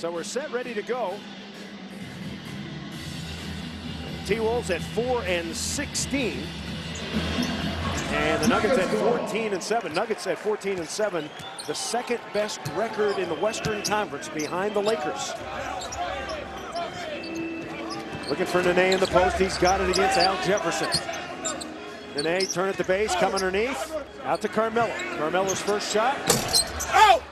So we're set, ready to go. T-Wolves at 4-16. And the Nuggets at 14-7. Nuggets at 14-7. The second best record in the Western Conference behind the Lakers. Looking for Nene in the post. He's got it against Al Jefferson. Nene, turn at the base, come underneath. Out to Carmelo. Carmelo's first shot. Oh!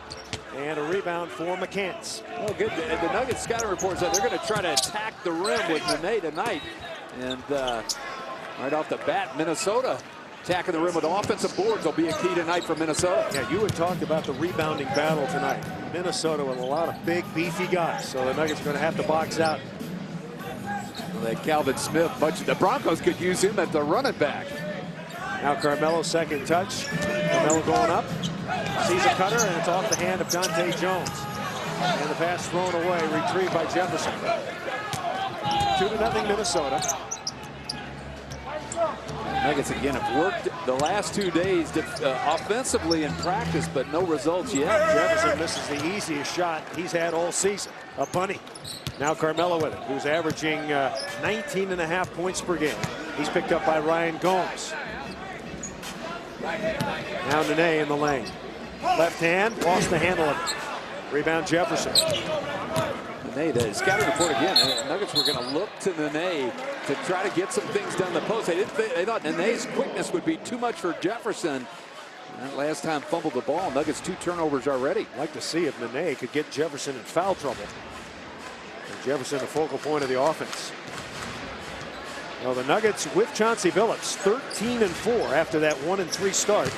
And a rebound for McCants. Oh, good. The Nuggets scouting report said they're going to try to attack the rim with Nene tonight. And right off the bat, Minnesota attacking the rim with offensive boards will be a key tonight for Minnesota. Yeah, you had talked about the rebounding battle tonight. Minnesota with a lot of big, beefy guys. So the Nuggets are going to have to box out. Well, that Calvin Smith, the Broncos could use him at the running back. Now Carmelo's second touch. Carmelo going up. Sees a cutter, and it's off the hand of Dante Jones. And the pass thrown away, retrieved by Jefferson. 2-0 Minnesota. Nuggets again have worked the last 2 days offensively in practice, but no results yet. Jefferson misses the easiest shot he's had all season. A bunny. Now Carmelo with it, who's averaging 19.5 points per game. He's picked up by Ryan Gomes. Now Nene in the lane. Left hand, lost the handle of it. Rebound Jefferson. Nene, the scouting report again. The Nuggets were going to look to Nene to try to get some things down the post. They thought Nene's quickness would be too much for Jefferson. That last time fumbled the ball. Nuggets 2 turnovers already. I'd like to see if Nene could get Jefferson in foul trouble. And Jefferson the focal point of the offense. Well, the Nuggets with Chauncey Billups 13-4 after that 1-3 start.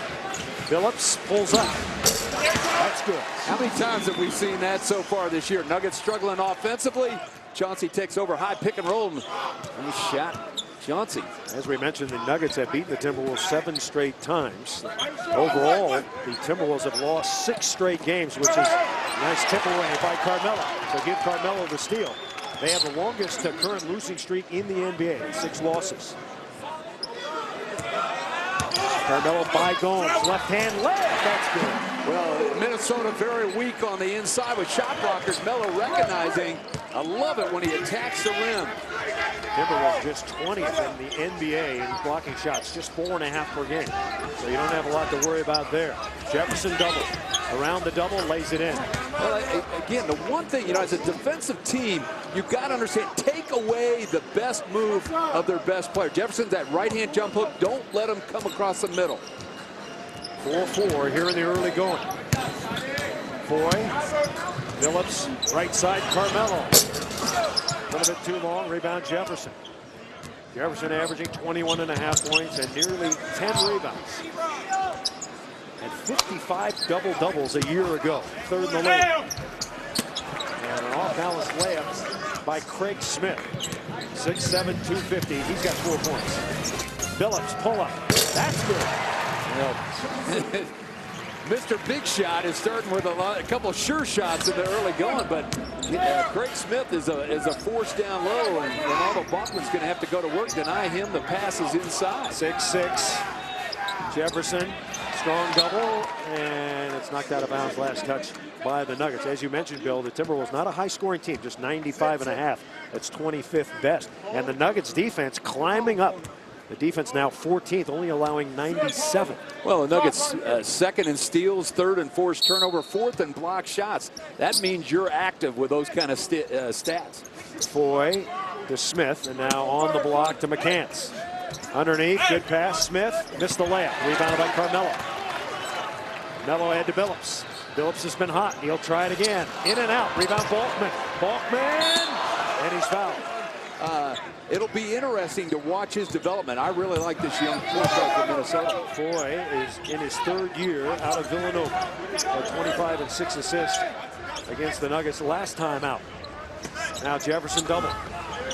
Billups pulls up. That's good. How many times have we seen that so far this year? Nuggets struggling offensively. Chauncey takes over high pick and roll. Nice shot, Chauncey. As we mentioned, the Nuggets have beaten the Timberwolves 7 straight times. Overall, the Timberwolves have lost 6 straight games, which is a nice tip away by Carmelo. So give Carmelo the steal. They have the longest current losing streak in the NBA, 6 losses. Carmelo by Gomes, left hand left, that's good. Well, Minnesota very weak on the inside with shot blockers. Melo recognizing. I love it when he attacks the rim. Timberwolves just 20th in the NBA in blocking shots, just 4.5 per game. So you don't have a lot to worry about there. Jefferson double. Around the double, lays it in. Well, again, the one thing, you know, as a defensive team, you've got to understand, take away the best move of their best player. Jefferson's that right-hand jump hook. Don't let him come across the middle. 4-4 here in the early going. Foy, Billups, right side, Carmelo. A little bit too long, rebound Jefferson. Jefferson averaging 21.5 points and nearly 10 rebounds. Had 55 double-doubles a year ago, 3rd in the league. And an off-balance layup by Craig Smith. 6'7", 250. He's got 4 points. Billups, pull-up. That's good. You know, Mr. Big Shot is starting with a couple of sure shots in the early going, but Craig Smith is a force down low, and Ronaldo Bachman's going to have to go to work, deny him the passes inside. 6'6", Jefferson, strong double, and it's knocked out of bounds. Last touch by the Nuggets. As you mentioned, Bill, the Timberwolves not a high-scoring team, just 95.5. That's 25th best, and the Nuggets defense climbing up. The defense now 14th, only allowing 97. Well, the Nuggets second in steals, third in forced turnover, fourth in block shots. That means you're active with those kind of stats. Foy to Smith, and now on the block to McCants. Underneath, good pass. Smith missed the layup. Rebounded by Carmelo. Melo ahead to Billups. Billups has been hot. He'll try it again. In and out. Rebound Balkman. Balkman, and he's fouled. It'll be interesting to watch his development. I really like this young point guard from Minnesota. Foy is in his 3rd year out of Villanova. 25 and 6 assists against the Nuggets last time out. Now Jefferson double.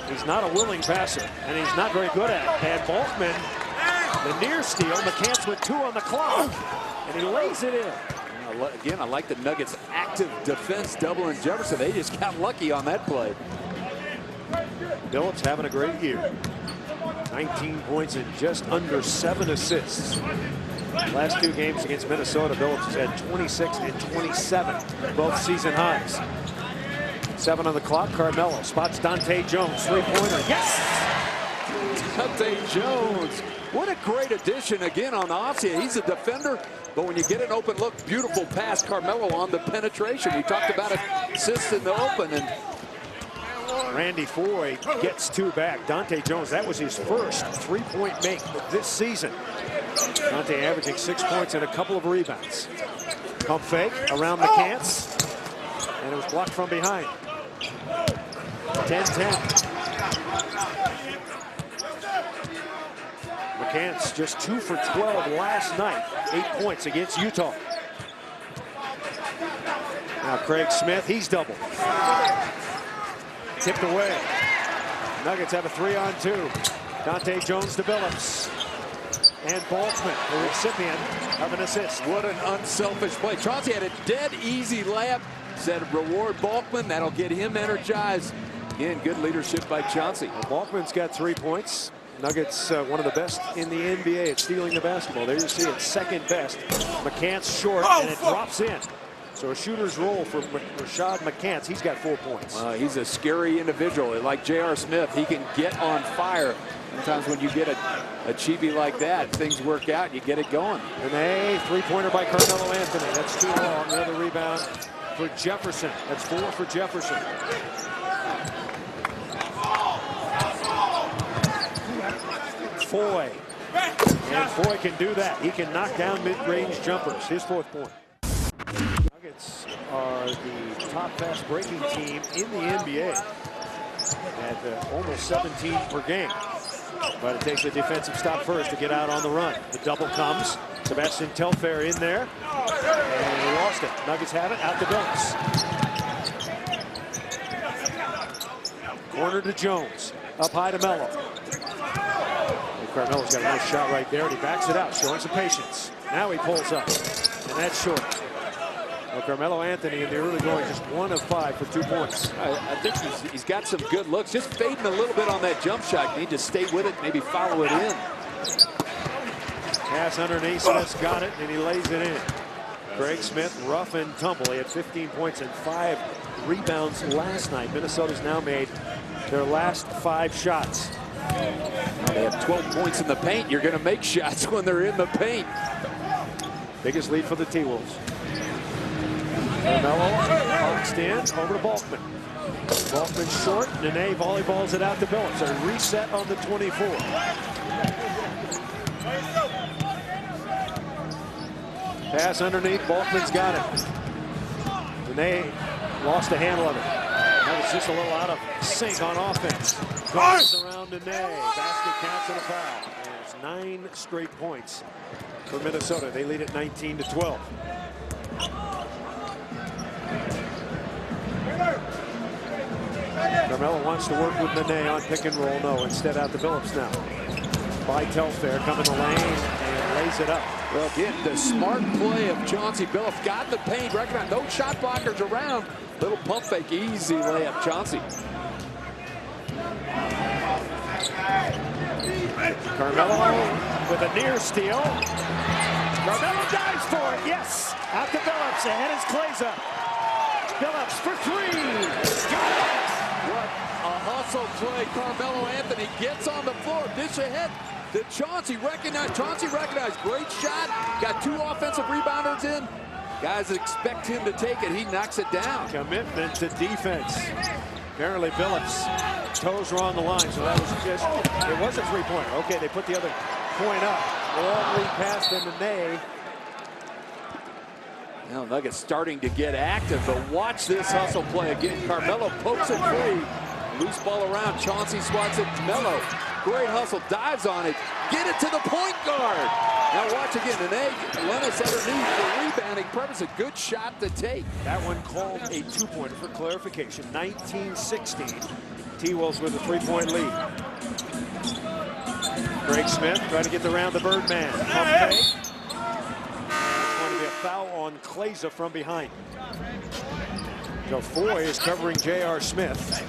He's not a willing passer, and he's not very good at it. And Balkman, the near steal. McCants with 2 on the clock, and he lays it in. Again, I like the Nuggets' active defense doubling Jefferson. They just got lucky on that play. Billups having a great year. 19 points and just under 7 assists. Last 2 games against Minnesota, Billups has had 26 and 27, both season highs. 7 on the clock. Carmelo spots Dante Jones. Three-pointer. Yes! Dante Jones. What a great addition again on the offense. He's a defender, but when you get an open look, beautiful pass. Carmelo on the penetration. We talked about assists in the open. And Randy Foye gets 2 back. Dante Jones, that was his first three-point make this season. Dante averaging 6 points and a couple of rebounds. Pump fake around McCants. And it was blocked from behind. 10-10. McCants just 2 for 12 last night. 8 points against Utah. Now Craig Smith, he's doubled. Tipped away. Nuggets have a 3-on-2. Dante Jones to Billups. And Balkman, the recipient of an assist. What an unselfish play. Chauncey had a dead easy layup. Said reward Balkman. That'll get him energized. Again, good leadership by Chauncey. Well, Balkman's got 3 points. Nuggets, one of the best in the NBA at stealing the basketball. There you see it, second best. McCants short, and it drops in. So a shooter's roll for Rashad McCants. He's got 4 points. He's a scary individual. Like J.R. Smith, he can get on fire. Sometimes when you get a cheapie like that, things work out, you get it going. And a three-pointer by Carmelo Anthony. That's too long. Another rebound for Jefferson. That's 4 for Jefferson. Foye. And Foye can do that. He can knock down mid-range jumpers. His 4th point. Nuggets are the top fast breaking team in the NBA at almost 17 per game. But it takes a defensive stop first to get out on the run. The double comes. Sebastian Telfair in there. And he lost it. Nuggets have it. Out to Billups. Corner to Jones. Up high to Melo. Carmelo's got a nice shot right there, and he backs it out, showing some patience. Now he pulls up, and that's short. Well, Carmelo Anthony in the early going, just 1 of 5 for 2 points. I think he's got some good looks. Just fading a little bit on that jump shot. You need to stay with it, maybe follow it in. Pass underneath, Smith's got it, and he lays it in. Craig Smith, rough and tumble. He had 15 points and 5 rebounds last night. Minnesota's now made their last 5 shots. They have 12 points in the paint. You're going to make shots when they're in the paint. Biggest lead for the T-Wolves. Carmelo boxed in, over to Balkman. Balkman short. Nene volleyballs it out to Billups. A reset on the 24. Pass underneath. Balkman's got it. Nene lost the handle of it. That was just a little out of sync on offense. Goes around Nene. Basket counts and a foul. And it's 9 straight points for Minnesota. They lead at 19-12. Carmelo wants to work with Nene on pick and roll. No, instead out to Billups now. By Telfair, coming the lane and lays it up. Well, again, the smart play of Chauncey Billups. Got the paint, recognize no shot blockers around. Little pump fake, easy layup, Chauncey. Carmelo with a near steal. Carmelo dives for it, yes! Out to Billups, ahead is Klaiza. Billups for 3. Got it! What a hustle play. Carmelo Anthony gets on the floor, dish ahead to Chauncey. Chauncey recognized, great shot. Got 2 offensive rebounders in. Guys expect him to take it. He knocks it down. Commitment to defense. Apparently Billups' toes were on the line, so that was just, it was a 3-pointer. Okay, they put the other point up. Long lead pass to Nene. Now Nuggets starting to get active, but watch this hustle play again. Carmelo pokes it free. Loose ball around. Chauncey swats it. Melo, great hustle, dives on it. Get it to the point guard. Now watch again. Nene, Lennis underneath for rebounding purpose. A good shot to take. That one called a 2-pointer for clarification. 19-16. T-Wolves with a 3-point lead. Craig Smith trying to get around the Birdman. Pump fake. Going to be a foul on Klaiza from behind. So Foye is covering J.R. Smith.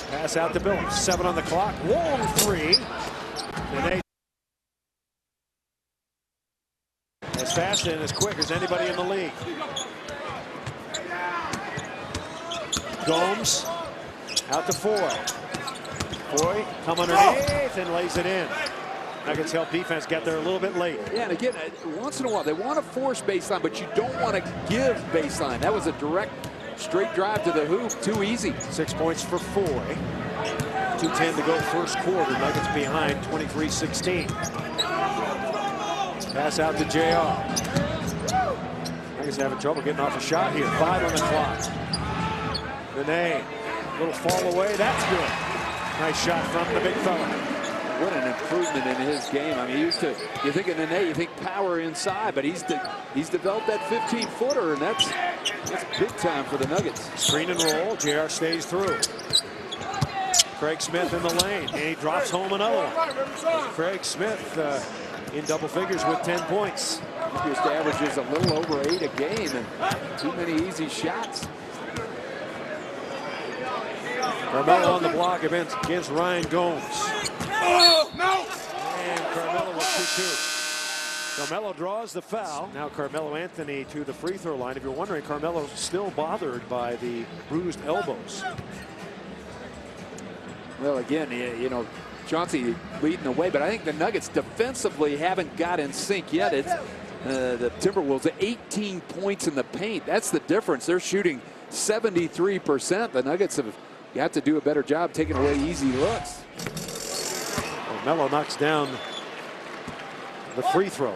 Pass out to Billups. 7 on the clock. Long 3. Nene as fast and as quick as anybody in the league. Gomes out to Foy. Foy come underneath and lays it in. Nuggets help defense get there a little bit late. Yeah, and again, once in a while, they want to force baseline, but you don't want to give baseline. That was a direct, straight drive to the hoop. Too easy. 6 points for Foy. 2:10 to go first quarter. Nuggets behind 23-16. Pass out to JR. Nuggets having trouble getting off a shot here. 5 on the clock. Nene, little fall away. That's good. Nice shot from the big fella. What an improvement in his game. I mean, you think of Nene, you think power inside, but he's developed that 15-footer, and that's big time for the Nuggets. Screen and roll. JR stays through. Craig Smith in the lane, and he drops home another one. Craig Smith in double figures with 10 points. He just averages a little over 8 a game, and too many easy shots. Carmelo on the block against Ryan Gomes. Oh, no! And Carmelo will shoot 2. Carmelo draws the foul. Now Carmelo Anthony to the free throw line. If you're wondering, Carmelo still bothered by the bruised elbows. Well, again, you know, Chauncey leading the way, but I think the Nuggets defensively haven't got in sync yet. It's the Timberwolves at 18 points in the paint. That's the difference. They're shooting 73%. The Nuggets have got to do a better job taking away easy looks. Melo knocks down the free throw.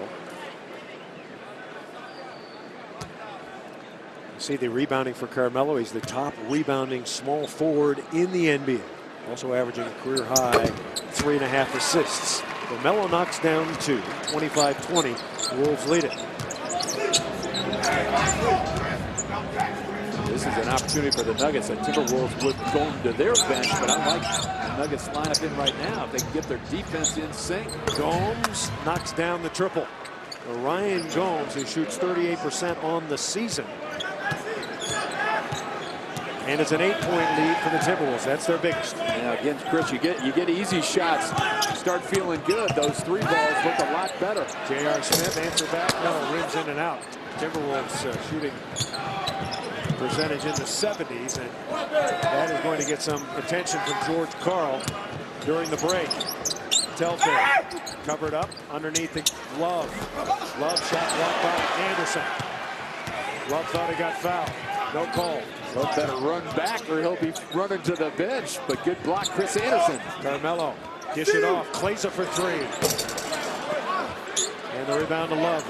You see the rebounding for Carmelo. He's the top rebounding small forward in the NBA. Also averaging a career high 3.5 assists. So Melo knocks down 2. 25-20. The Wolves lead it. This is an opportunity for the Nuggets. The Timberwolves would go to their bench, but I like the Nuggets lineup in right now. If they can get their defense in sync. Gomes knocks down the triple. Ryan Gomes, who shoots 38% on the season. And it's an 8-point lead for the Timberwolves. That's their biggest. Yeah, again, Chris, you get easy shots. You start feeling good. Those 3 balls look a lot better. J.R. Smith answer back. No, rims in and out. Timberwolves shooting percentage in the 70s, and that is going to get some attention from George Karl during the break. Telfair covered up underneath the Love. Love shot blocked by Anderson. Love thought he got fouled. No call. Love better run back or he'll be running to the bench, but good block, Chris Anderson. Carmelo, dish it off. Klesa for 3. And the rebound to Love,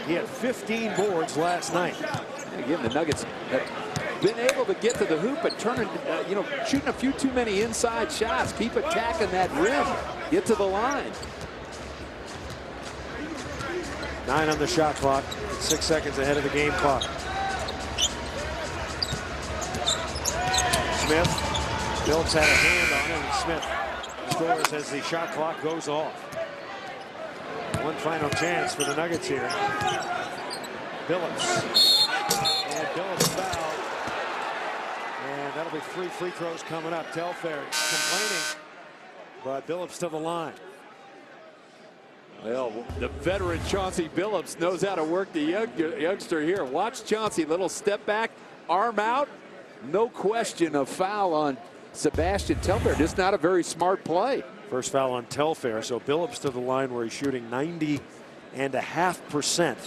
he had 15 boards last night. Again, the Nuggets have been able to get to the hoop, but turning, shooting a few too many inside shots. Keep attacking that rim. Get to the line. 9 on the shot clock. 6 seconds ahead of the game clock. Smith. Phillips had a hand on it, and Smith scores as the shot clock goes off. One final chance for the Nuggets here. Phillips. And Phillips fouled. And that'll be 3 free throws coming up. Telfair complaining, but Phillips to the line. Well, the veteran Chauncey Billups knows how to work the youngster here. Watch Chauncey, little step back, arm out. No question of foul on Sebastian Telfair. Just not a very smart play. First foul on Telfair. So Billups to the line where he's shooting 90.5%.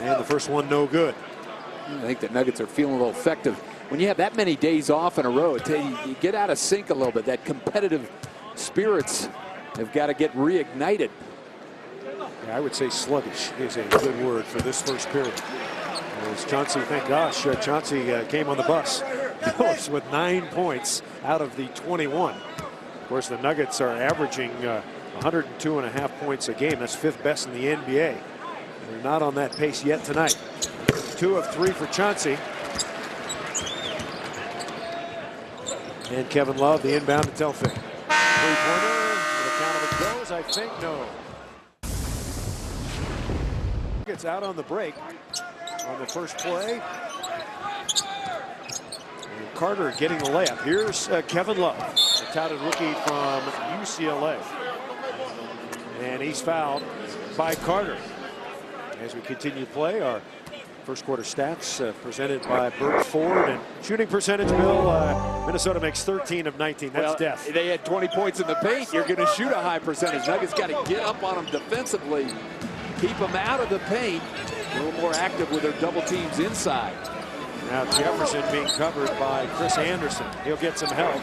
And the first one no good. I think the Nuggets are feeling a little effective. When you have that many days off in a row, you get out of sync a little bit. That competitive spirits have got to get reignited. Yeah, I would say sluggish is a good word for this first period. As Chauncey, thank gosh, Chauncey came on the bus. Billups with 9 points out of the 21. Of course, the Nuggets are averaging 102.5 points a game. That's 5th best in the NBA. They're not on that pace yet tonight. 2 of 3 for Chauncey. And Kevin Love, the inbound to Telfair. 3-pointer. The count of it goes, I think, no. Gets out on the break on the first play. And Carter getting the layup. Here's Kevin Love, the touted rookie from UCLA. And he's fouled by Carter. As we continue to play, our First quarter stats presented by Bert Ford, and shooting percentage, Bill, Minnesota makes 13 of 19. That's death. They had 20 points in the paint. You're going to shoot a high percentage. Nuggets got to get up on them defensively, keep them out of the paint, a little more active with their double teams inside. Now Jefferson being covered by Chris Anderson. He'll get some help.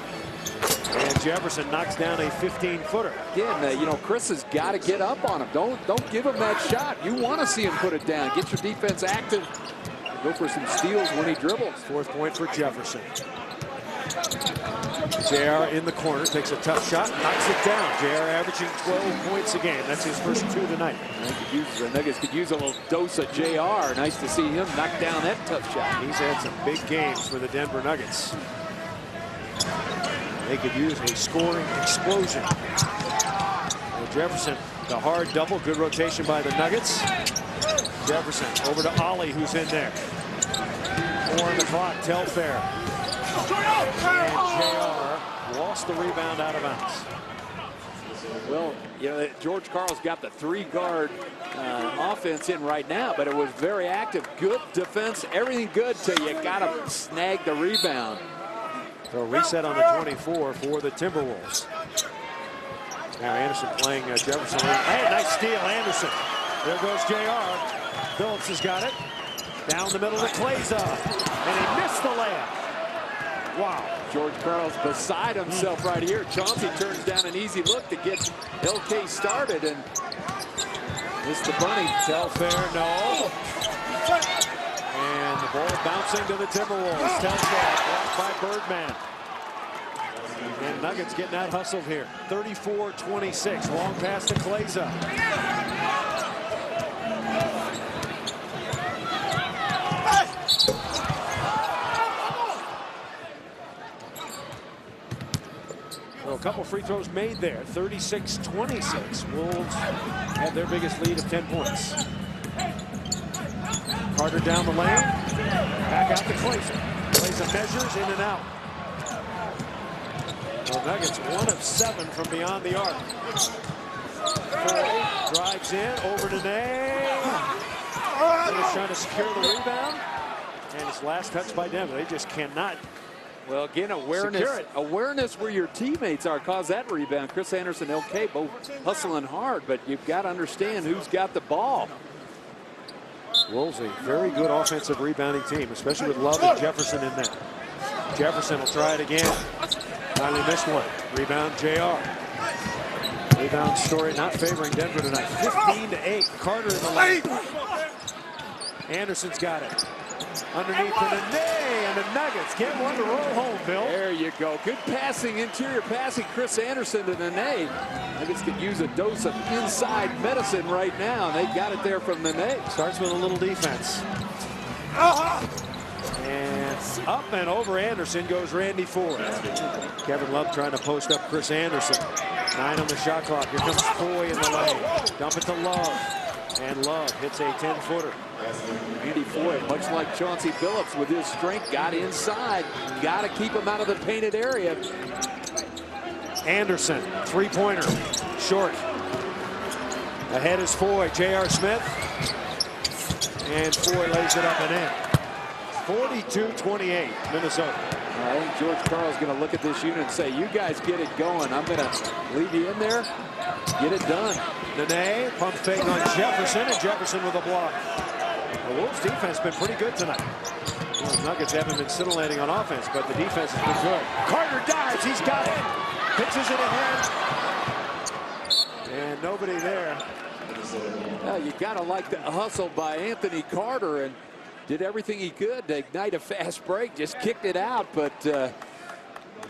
And Jefferson knocks down a 15-footer. Again, you know, Chris has got to get up on him. Don't give him that shot. You want to see him put it down. Get your defense active. Go for some steals when he dribbles. Fourth point for Jefferson. JR in the corner, takes a tough shot, knocks it down. JR averaging 12 points a game. That's his first 2 tonight. The Nuggets could use a little dose of JR. Nice to see him knock down that tough shot. He's had some big games for the Denver Nuggets. They could use a scoring explosion. And Jefferson, the hard double, good rotation by the Nuggets. Jefferson over to Ollie, who's in there. 4 on the clock, Telfair. And JR lost the rebound out of bounds. Well, you know, George Karl's got the 3-guard offense in right now, but it was very active. Good defense, everything good till you got to snag the rebound. So reset on the 24 for the Timberwolves. Now Anderson playing Jefferson. Hey, nice steal, Anderson. There goes JR. Phillips has got it. Down the middle to Kleza. And he missed the layup. Wow. George Karl's beside himself right here. Chauncey turns down an easy look to get LK started and missed the bunny. Telfair, no. And the ball bouncing to the Timberwolves. Telfair blocked by Birdman. And Nuggets getting out hustled here. 34-26. Long pass to Kleza. Well, a couple free throws made there. 36-26. Wolves had their biggest lead of 10 points. Carter down the lane. Back out to Kleza. Kleza measures in and out. Well, Nuggets 1 of 7 from beyond the arc. Ford drives in over to Ney. They're trying to secure the rebound. And it's last touch by Denver. They just cannot. Well, again, awareness where your teammates are caused that rebound. Chris Anderson, LK, both hustling hard, but you've got to understand who's got the ball. Wolves a very good offensive rebounding team, especially with Love and Jefferson in there. Jefferson will try it again. Finally missed one. Rebound, JR. Rebound story not favoring Denver tonight. 15-8. Carter in the lane. Anderson's got it. Underneath to Ney, and the Nuggets get one to roll home, Bill. There you go. Good passing, interior passing. Chris Anderson to Ney. Nuggets could use a dose of inside medicine right now, and they got it there from Ney. Starts with a little defense. And up and over Anderson goes Randy Ford. Kevin Love trying to post up Chris Anderson. 9 on the shot clock. Here comes Foy in the lane. Dump it to Love. And Love hits a 10-footer. Randy Foy, much like Chauncey Billups with his strength, got inside. Got to keep him out of the painted area. Anderson, 3-pointer, short. Ahead is Foy, J.R. Smith. And Foy lays it up and in. 42-28, Minnesota. I think George Karl's going to look at this unit and say, you guys get it going. I'm going to leave you in there. Get it done. Nene, pump fake on Jefferson, and Jefferson with a block. The Wolves defense has been pretty good tonight. Well, the Nuggets haven't been scintillating on offense, but the defense has been good. Carter dives, he's got it. Pitches it ahead. And nobody there. You got to like the hustle by Anthony Carter, and did everything he could to ignite a fast break. Just kicked it out, but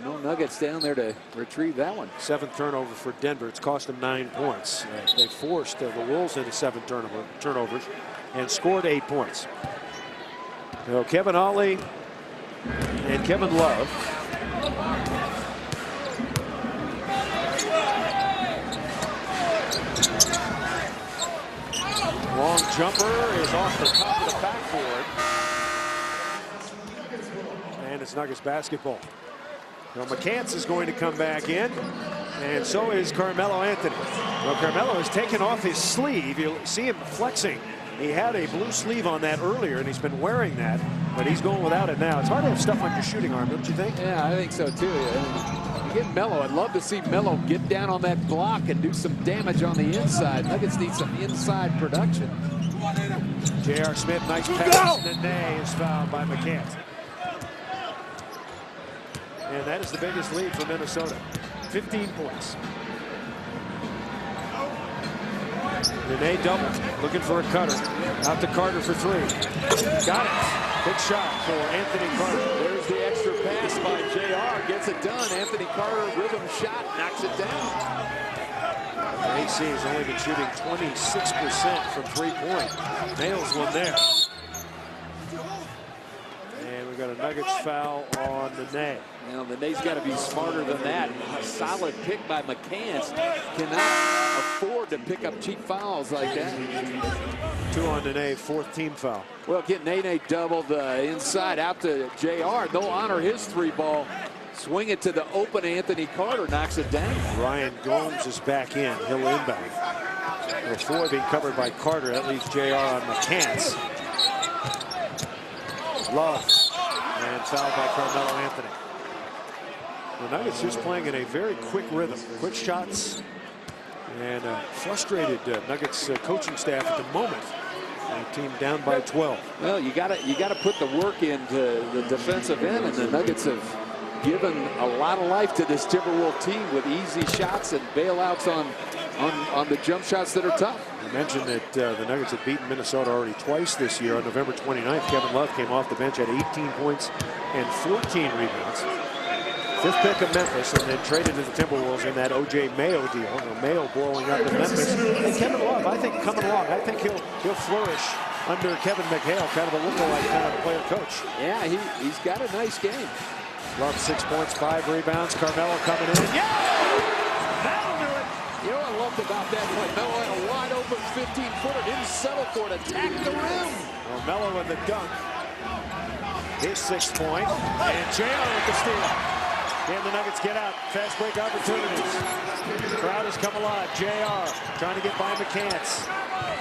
no Nuggets down there to retrieve that one. 7th turnover for Denver. It's cost them 9 points. They forced the Wolves into 7 turnovers and scored 8 points. So Kevin Ollie and Kevin Love. Long jumper is off the top of the backboard. And it's Nuggets basketball. Well, McCants is going to come back in, and so is Carmelo Anthony. Well, Carmelo has taken off his sleeve. You'll see him flexing He had a blue sleeve on that earlier, and he's been wearing that, but he's going without it now. It's hard to have stuff on your shooting arm, don't you think? Yeah, I think so too. You get Melo. I'd love to see Melo get down on that block and do some damage on the inside. Nuggets need some inside production. J.R. Smith, nice pass. Nene is fouled by McCants. And that is the biggest lead for Minnesota. 15 points. Nene double, looking for a cutter. Out to Carter for three. Got it. Big shot for Anthony Carter. There's the extra pass by JR. Gets it done. Anthony Carter, rhythm shot, knocks it down. AC has only been shooting 26% from three-point. Nails one there. And we got a Nuggets foul on Nene. Now, Nene's got to be smarter than that. A solid pick by McCants. Cannot afford to pick up cheap fouls like that. Two on Nene, fourth team foul. Well, get Nene doubled inside out to JR. They'll honor his three ball. Swing it to the open Anthony Carter, knocks it down. Ryan Gomes is back in. He'll inbound. Four being covered by Carter. That leaves JR on McCants. Love. And fouled by Carmelo Anthony. The Nuggets just playing in a very quick rhythm. Quick shots. And frustrated Nuggets coaching staff at the moment. And team down by 12. Well, you gotta put the work into the defensive end, and the Nuggets have given a lot of life to this Timberwolves team with easy shots and bailouts on the jump shots that are tough. I mentioned that the Nuggets had beaten Minnesota already twice this year. On November 29th, Kevin Love came off the bench, had 18 points and 14 rebounds. Fifth pick of Memphis, and then traded to the Timberwolves in that O.J. Mayo deal. Mayo blowing up in Memphis. And Kevin Love, I think, coming along. I think he'll flourish under Kevin McHale, kind of a lookalike kind of player coach. Yeah, he's got a nice game. Love 6 points, 5 rebounds. Carmelo coming in. Yeah! That'll do it! You know what I loved about that play? Melo had a wide open 15-footer, didn't settle for it, attacked the rim. Well, Melo with the dunk. His 6th point. And JR with the steal. And the Nuggets get out. Fast break opportunities. The crowd has come alive. JR trying to get by McCants.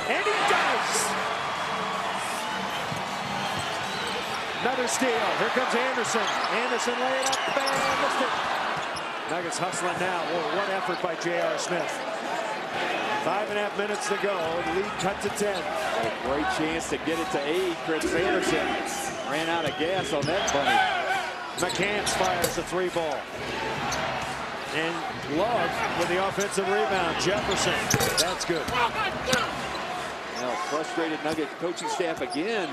And he does! Another steal. Here comes Anderson. Anderson laying up and missed it. Nuggets hustling now. Whoa, what effort by J.R. Smith. 5.5 minutes to go. The lead cut to 10. A great chance to get it to aid. Chris Anderson ran out of gas on that bunny. McCants fires the three ball. And Love with the offensive rebound. Jefferson. That's good. Now, frustrated Nugget coaching staff again.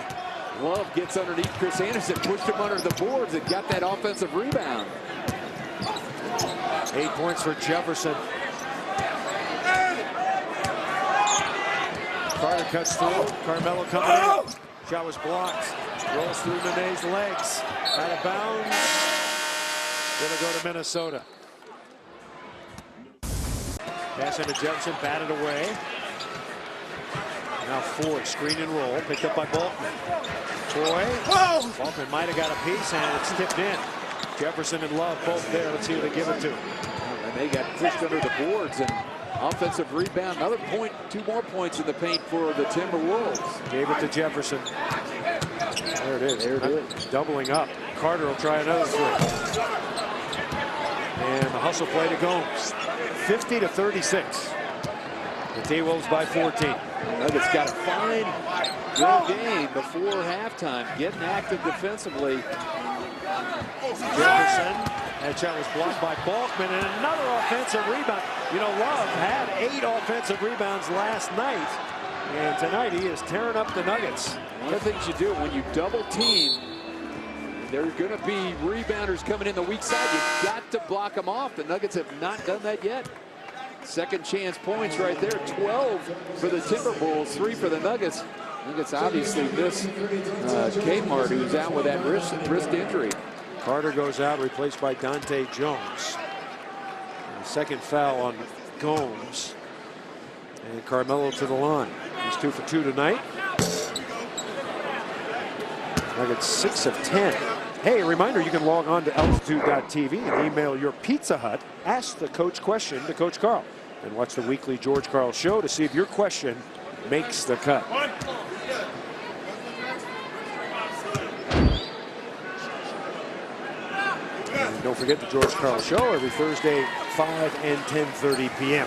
Love gets underneath Chris Anderson, pushed him under the boards, and got that offensive rebound. 8 points for Jefferson. Carter cuts through. Carmelo coming in. Shot was blocked. Rolls through Nene's legs. Out of bounds. Gonna go to Minnesota. Pass into Jefferson, batted away. Now Ford, screen and roll, picked up by Balkman. Troy. Balkman might have got a piece, and it's tipped in. Jefferson and Love both there. Let's see who they give it to. And they got pushed under the boards, and offensive rebound. Another point, 2 more points in the paint for the Timberwolves. Gave it to Jefferson. There it is. There it is. Doubling up. Carter will try another three. And the hustle play to Gomes. 50-36. The T-Wolves by 14. Nuggets got a fine, good game before halftime, getting active defensively. Jefferson, that shot was blocked by Balkman, and another offensive rebound. You know, Love had 8 offensive rebounds last night, and tonight he is tearing up the Nuggets. One of the things you do when you double team, there's going to be rebounders coming in the weak side. You've got to block them off. The Nuggets have not done that yet. Second chance points right there. 12 for the Timberwolves, 3 for the Nuggets. Nuggets obviously miss Kmart, who's out with that wrist injury. Carter goes out, replaced by Dante Jones. And the second foul on Gomes. And Carmelo to the line. He's 2 for 2 tonight. Nuggets 6 of 10. Hey, a reminder, you can log on to altitude.tv and email your Pizza Hut Ask the Coach question to Coach Carl. And watch the weekly George Carl show to see if your question makes the cut. don't forget the George Carl Show every Thursday, 5 and 10:30 p.m.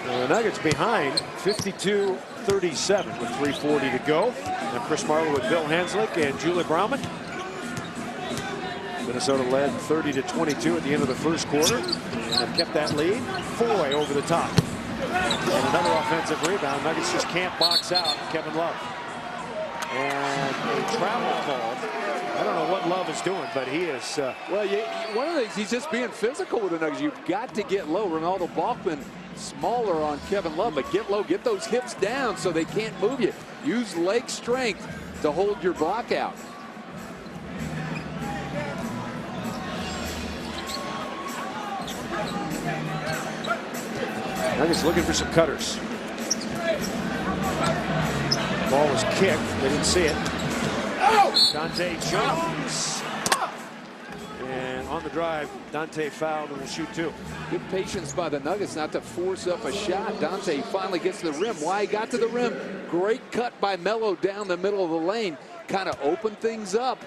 The Nuggets behind 52-37 with 3:40 to go. And Chris Marlowe with Bill Hanslick and Julie Brauman. Minnesota led 30-22 at the end of the first quarter and have kept that lead. Foy over the top. And another offensive rebound. Nuggets just can't box out Kevin Love. And a travel call. I don't know what Love is doing, but he is. Well, one of the things, he's just being physical with the Nuggets. You've got to get low. Ronaldo Balkman smaller on Kevin Love, but get low, get those hips down so they can't move you. Use leg strength to hold your block out. Nuggets looking for some cutters. Ball was kicked. They didn't see it. Dante Jones. And on the drive, Dante fouled and will shoot two. Good patience by the Nuggets not to force up a shot. Dante finally gets to the rim. Why he got to the rim? Great cut by Melo down the middle of the lane. Kind of opened things up.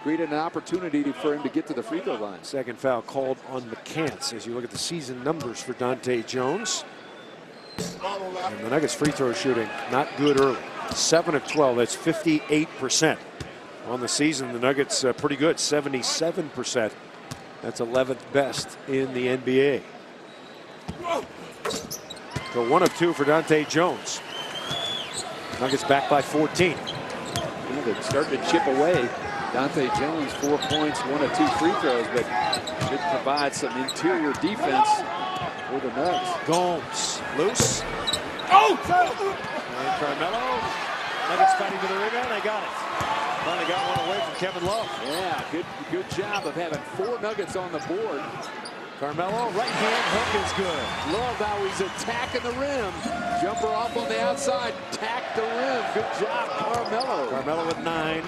Created an opportunity for him to get to the free throw line. Second foul called on McCants as you look at the season numbers for Dante Jones. And the Nuggets free throw shooting not good early. 7 of 12. That's 58%. On the season, the Nuggets pretty good, 77%. That's 11th best in the NBA. So 1 of 2 for Dante Jones. Nuggets back by 14. Yeah, they're starting to chip away. Dante Jones, 4 points, 1 of 2 free throws, but should provide some interior defense for the Nuggets. Gomes loose. Oh! And Carmelo. Nuggets fighting for the rebound. They got it. Finally got one away from Kevin Love. Yeah, good job of having 4 Nuggets on the board. Carmelo, right hand hook is good. Love how he's attacking the rim. Jumper off on the outside, tack the rim. Good job, Carmelo. Carmelo with 9.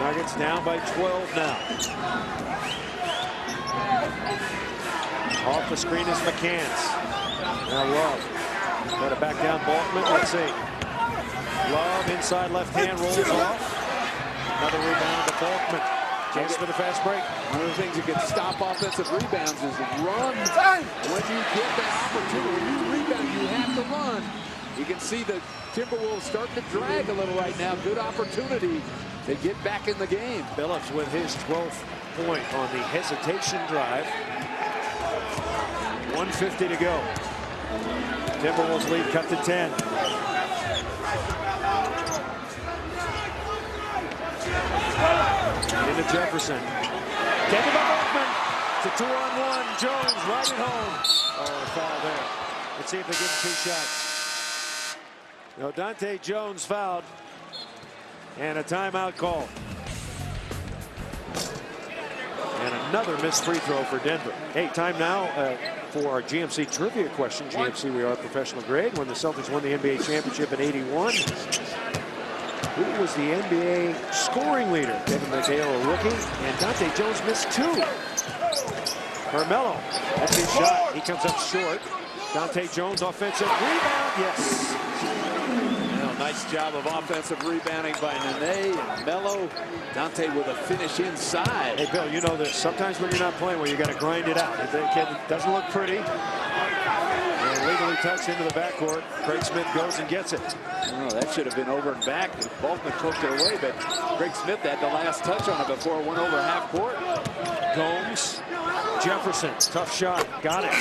Nuggets down by 12 now. Off the screen is McCants. Now Love. Got it back down Balkman. Let's see. Love inside left hand rolls off. Another rebound to Balkman. Chance for the fast break. One of the things that can stop offensive rebounds is run. When you get that opportunity, when you rebound, you have to run. You can see the Timberwolves starting to drag a little right now. Good opportunity to get back in the game. Phillips with his 12th point on the hesitation drive. 1:50 to go. Timberwolves lead cut to 10. Into Jefferson. Taken by Balkman. It's a 2-on-1. Jones right at home. Oh, a foul there. Let's see if they give him 2 shots. No, Dante Jones fouled. And a timeout call. And another missed free throw for Denver. Hey, time now for our GMC trivia question. GMC, we are professional grade. When the Celtics won the NBA championship in '81, who was the NBA scoring leader? Kevin McHale, a rookie, and Dante Jones missed 2. Carmelo, that's his shot. He comes up short. Dante Jones, offensive rebound, yes. Nice job of offensive rebounding by Nene and Melo. Dante with a finish inside. Hey, Bill, you know this. Sometimes when you're not playing well, you got to grind it out. It doesn't look pretty. And legally touched into the backcourt. Craig Smith goes and gets it. Oh, that should have been over and back. Balkman poked it away, but Craig Smith had the last touch on it before it went over half court. Gomes, Jefferson, tough shot, got it.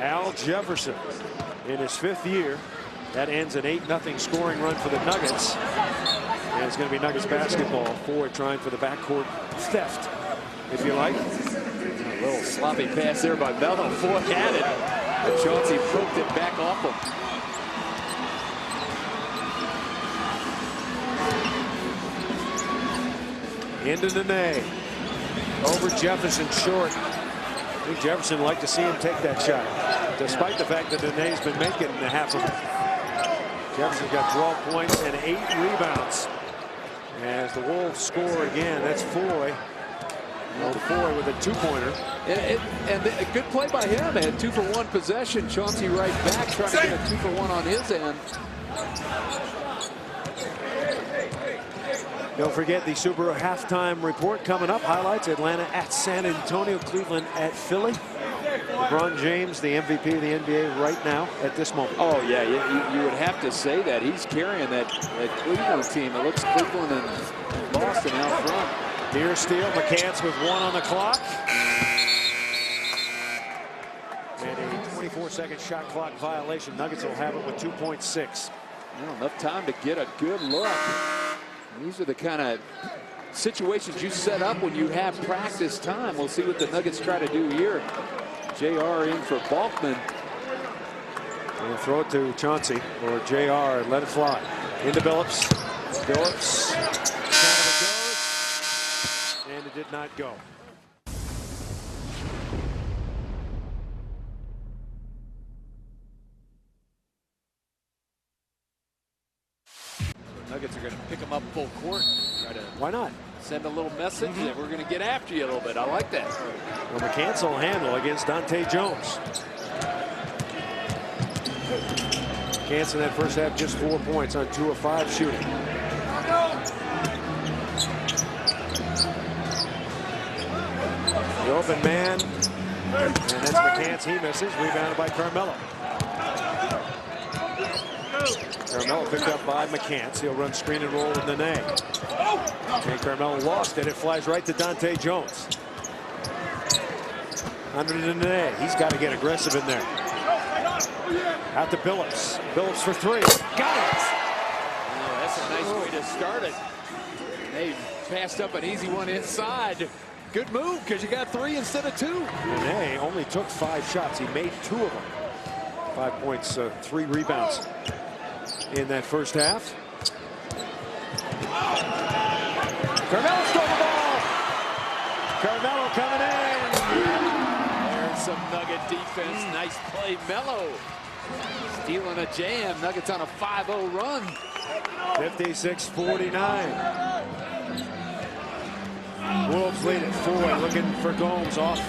Al Jefferson in his 5th year. That ends an 8-0 scoring run for the Nuggets. And it's going to be Nuggets basketball. Ford trying for the backcourt theft, if you like. A little sloppy pass there by Melo. Ford had it. And Chauncey poked it back off him. Into Nene. Over Jefferson, short. I think Jefferson would like to see him take that shot, despite the fact that Nene's been making half of it. Jefferson's got 12 points and 8 rebounds. As the Wolves score again, that's Foy. Foy with a 2-pointer. And a good play by him. Had 2-for-1 possession. Chauncey right back trying to get a 2-for-1 on his end. Don't forget the Subaru halftime report coming up. Highlights: Atlanta at San Antonio, Cleveland at Philly. LeBron James, the MVP of the NBA right now at this moment. Oh, yeah, you would have to say that. He's carrying that Cleveland team. It looks Cleveland and Boston out front. Near steal, McCants with 1 on the clock. And a 24-second shot clock violation. Nuggets will have it with 2.6. Well, enough time to get a good look. These are the kind of situations you set up when you have practice time. We'll see what the Nuggets try to do here. JR in for Balkman. We'll throw it to Chauncey or JR and let it fly. Into Billups. Billups. And it did not go. Nuggets are going to pick them up full court. Try to Why not? send a little message that we're going to get after you a little bit. I like that. Well, McCants will handle against Dante Jones. McCants in that first half just 4 points on 2 of 5 shooting. The open man, and that's McCants. He misses. Rebounded by Carmelo. Carmelo picked up by McCants. He'll run screen and roll with Nene. And Carmelo lost it. It flies right to Dante Jones. Under to Nene. He's got to get aggressive in there. Out to Billups. Billups for 3. Got it. Oh, that's a nice way to start it. They passed up an easy one inside. Good move because you got 3 instead of 2. Nene only took 5 shots. He made 2 of them. 5 points, 3 rebounds in that first half. Carmelo stole the ball. Carmelo coming in. There's some Nugget defense. Nice play, Melo. Stealing a jam. Nuggets on a 5-0 run. 56-49. Wolves lead it. Foy looking for Gomes off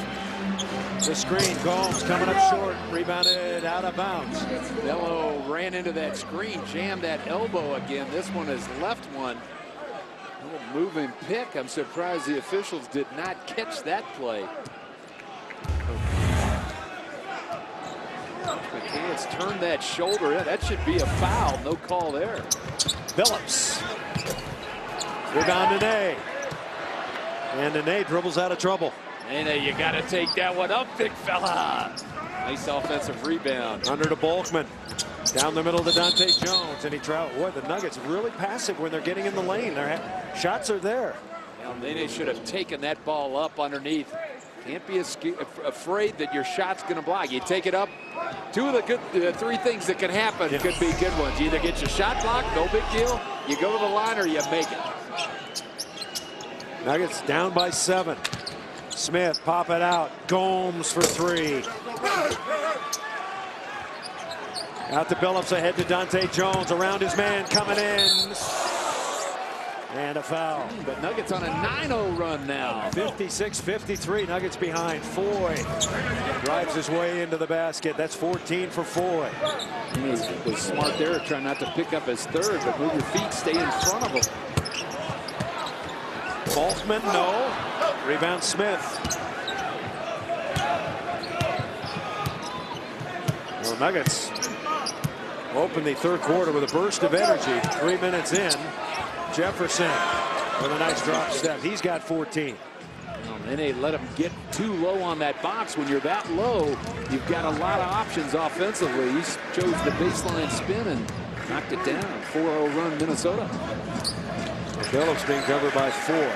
the screen. Gomes coming up short. Rebounded out of bounds. Melo ran into that screen, jammed that elbow again. This one is left one. A little moving pick. I'm surprised the officials did not catch that play. McCants turned that shoulder in. That should be a foul. No call there. Billups. Rebound Nene. And Nene dribbles out of trouble. Nene, you got to take that one up, big fella. Nice offensive rebound. Under to Balkman. Down the middle to Dante Jones. And he traveled. Boy, the Nuggets really passive when they're getting in the lane. Their shots are there. Well, Nene should have taken that ball up underneath. Can't be afraid that your shot's going to block. You take it up. 2 of the good 3 things that can happen could be good ones. You either get your shot blocked, no big deal. You go to the line or you make it. Nuggets down by 7. Smith pop it out. Gomes for 3. Out to Billups, ahead to Dante Jones. Around his man, coming in. And a foul. But Nuggets on a 9-0 run now. 56-53. Nuggets behind. Foy drives his way into the basket. That's 14 for Foy. He was smart there, trying not to pick up his 3rd, but move your feet, stay in front of him. Balkman, no. Rebound Smith. Well, Nuggets open the 3rd quarter with a burst of energy. 3 minutes in. Jefferson with a nice drop step. He's got 14. Well, Nene let him get too low on that box. When you're that low, you've got a lot of options offensively. He chose the baseline spin and knocked it down. 4-0 run, Minnesota. Billups being covered by 4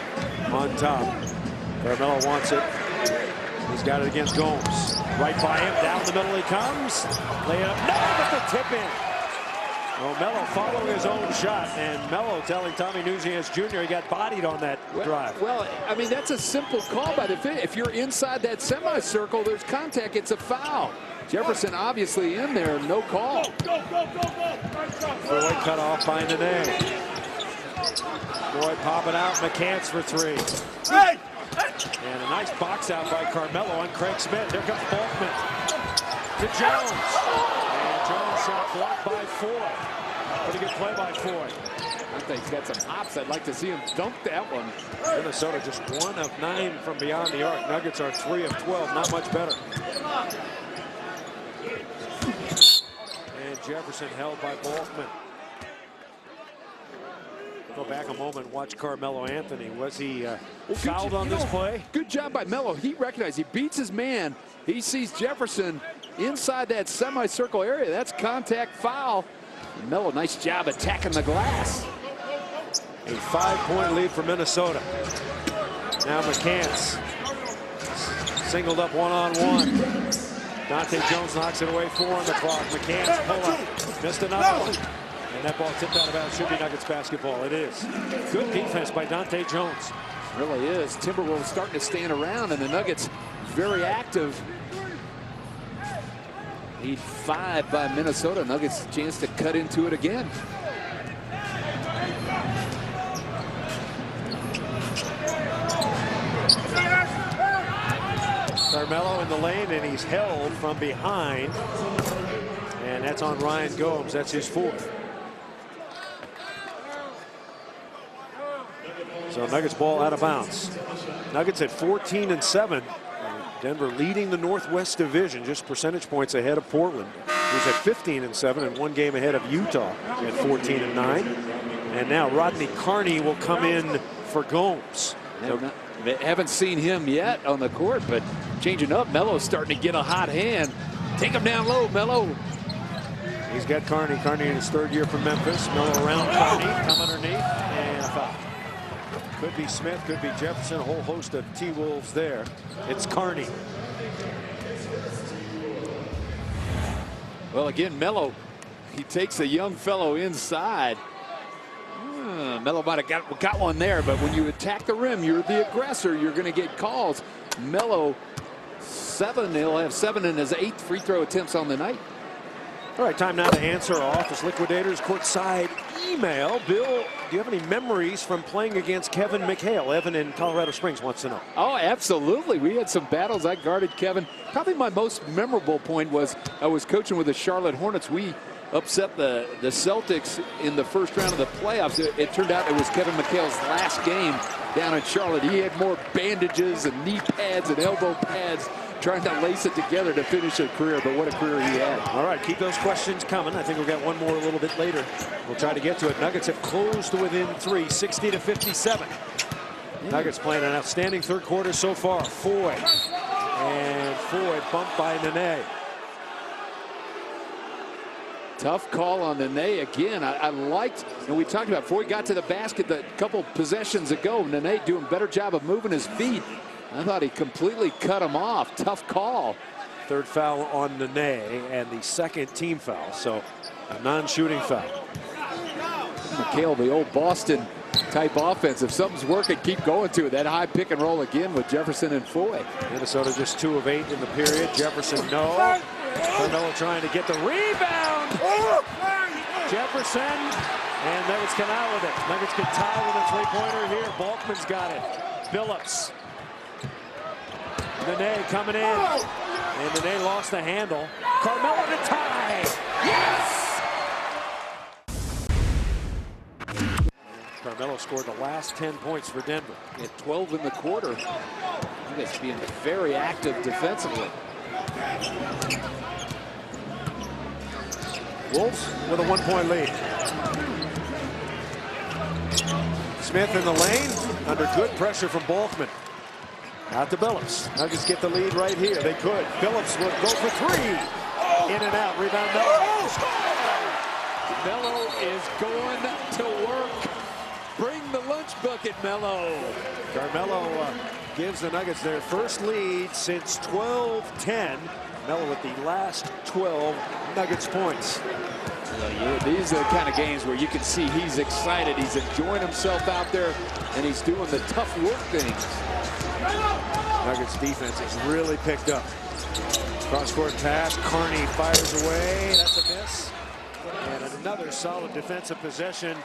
on top. Carmelo wants it. He's got it against Gomes. Right by him, down the middle he comes. Lay it up, no, but the tip in. Well, Melo following his own shot, and Melo telling Tommy Nunez Jr. he got bodied on that drive. Well, I mean, that's a simple call by the fit. If you're inside that semicircle, there's contact, it's a foul. Jefferson obviously in there, no call. Boy cut off by Nene. Boy popping out, McCants for 3. Hey! And a nice box out by Carmelo on Craig Smith. There comes Balkman to Jones. And Jones shot blocked by Foy. Pretty good play by Foy. I think he's got some hops. I'd like to see him dunk that one. Minnesota just 1 of 9 from beyond the arc. Nuggets are 3 of 12, not much better. And Jefferson held by Balkman. Go back a moment and watch Carmelo Anthony. Was he fouled on this play? Good job by Melo. He recognized, he beats his man. He sees Jefferson inside that semicircle area. That's contact foul. Melo, nice job attacking the glass. A 5-point lead for Minnesota. Now McCants singled up one-on-one. Dante Jones knocks it away, 4 on the clock. McCants pull up, missed another one. And that ball tipped out of bounds. Should be Nuggets basketball. It is. Good defense by Dante Jones. Really is. Timberwolves starting to stand around, and the Nuggets very active. Lead 5 by Minnesota. Nuggets chance to cut into it again. Carmelo in the lane, and he's held from behind. And that's on Ryan Gomes. That's his 4th. So Nuggets ball out of bounds. Nuggets at 14-7. Denver leading the Northwest Division, just percentage points ahead of Portland, who's at 15-7 and 1 game ahead of Utah at 14-9. And now Rodney Carney will come in for Gomes. Haven't seen him yet on the court, but changing up. Melo's starting to get a hot hand. Take him down low, Melo. He's got Carney. Carney in his 3rd year from Memphis. Melo around Carney, come underneath, and a foul. Could be Smith, could be Jefferson, a whole host of T-Wolves there. It's Carney. Well, again, Melo, he takes a young fellow inside. Melo might have got one there, but when you attack the rim, you're the aggressor. You're going to get calls. Melo, 7. He'll have 7 in his 8th free throw attempts on the night. All right, time now to answer our Office Liquidators courtside email. Bill, do you have any memories from playing against Kevin McHale? Evan in Colorado Springs wants to know. Oh, absolutely. We had some battles. I guarded Kevin. Probably my most memorable point was I was coaching with the Charlotte Hornets. We upset the Celtics in the first round of the playoffs. It turned out it was Kevin McHale's last game down in Charlotte. He had more bandages and knee pads and elbow pads, trying to lace it together to finish a career, but what a career he had. All right, keep those questions coming. I think we'll get one more a little bit later. We'll try to get to it. Nuggets have closed to within 3, 60-57. Yeah. Nuggets playing an outstanding 3rd quarter so far. Foy. And Foy bumped by Nene. Tough call on Nene again. I liked, and we talked about Foy got to the basket a couple possessions ago. Nene doing a better job of moving his feet. I thought he completely cut him off. Tough call. 3rd foul on Nene and the 2nd team foul. So a non-shooting foul. McHale, the old Boston type offense. If something's working, keep going to it. That high pick and roll again with Jefferson and Foy. Minnesota just 2 of 8 in the period. Jefferson, no. Carmelo trying to get the rebound. Jefferson, and Nuggets come out with it. Nuggets can tie with a 3-pointer here. Balkman's got it. Billups. Nene coming in. And Nene lost the handle. Carmelo to tie. Yes! Carmelo scored the last 10 points for Denver. He had 12 in the quarter. Nuggets being very active defensively. Wolves with a 1-point lead. Smith in the lane under good pressure from Balkman. Out to Billups. Nuggets get the lead right here. They could. Billups would go for 3. In and out. Rebound Melo. Melo is going to work. Bring the lunch bucket, Melo. Carmelo gives the Nuggets their first lead since 12-10. Melo with the last 12 Nuggets points. Yeah, these are the kind of games where you can see he's excited. He's enjoying himself out there, and he's doing the tough work things. Nuggets defense has really picked up. Cross-court pass. Carney fires away. That's a miss. And another solid defensive possession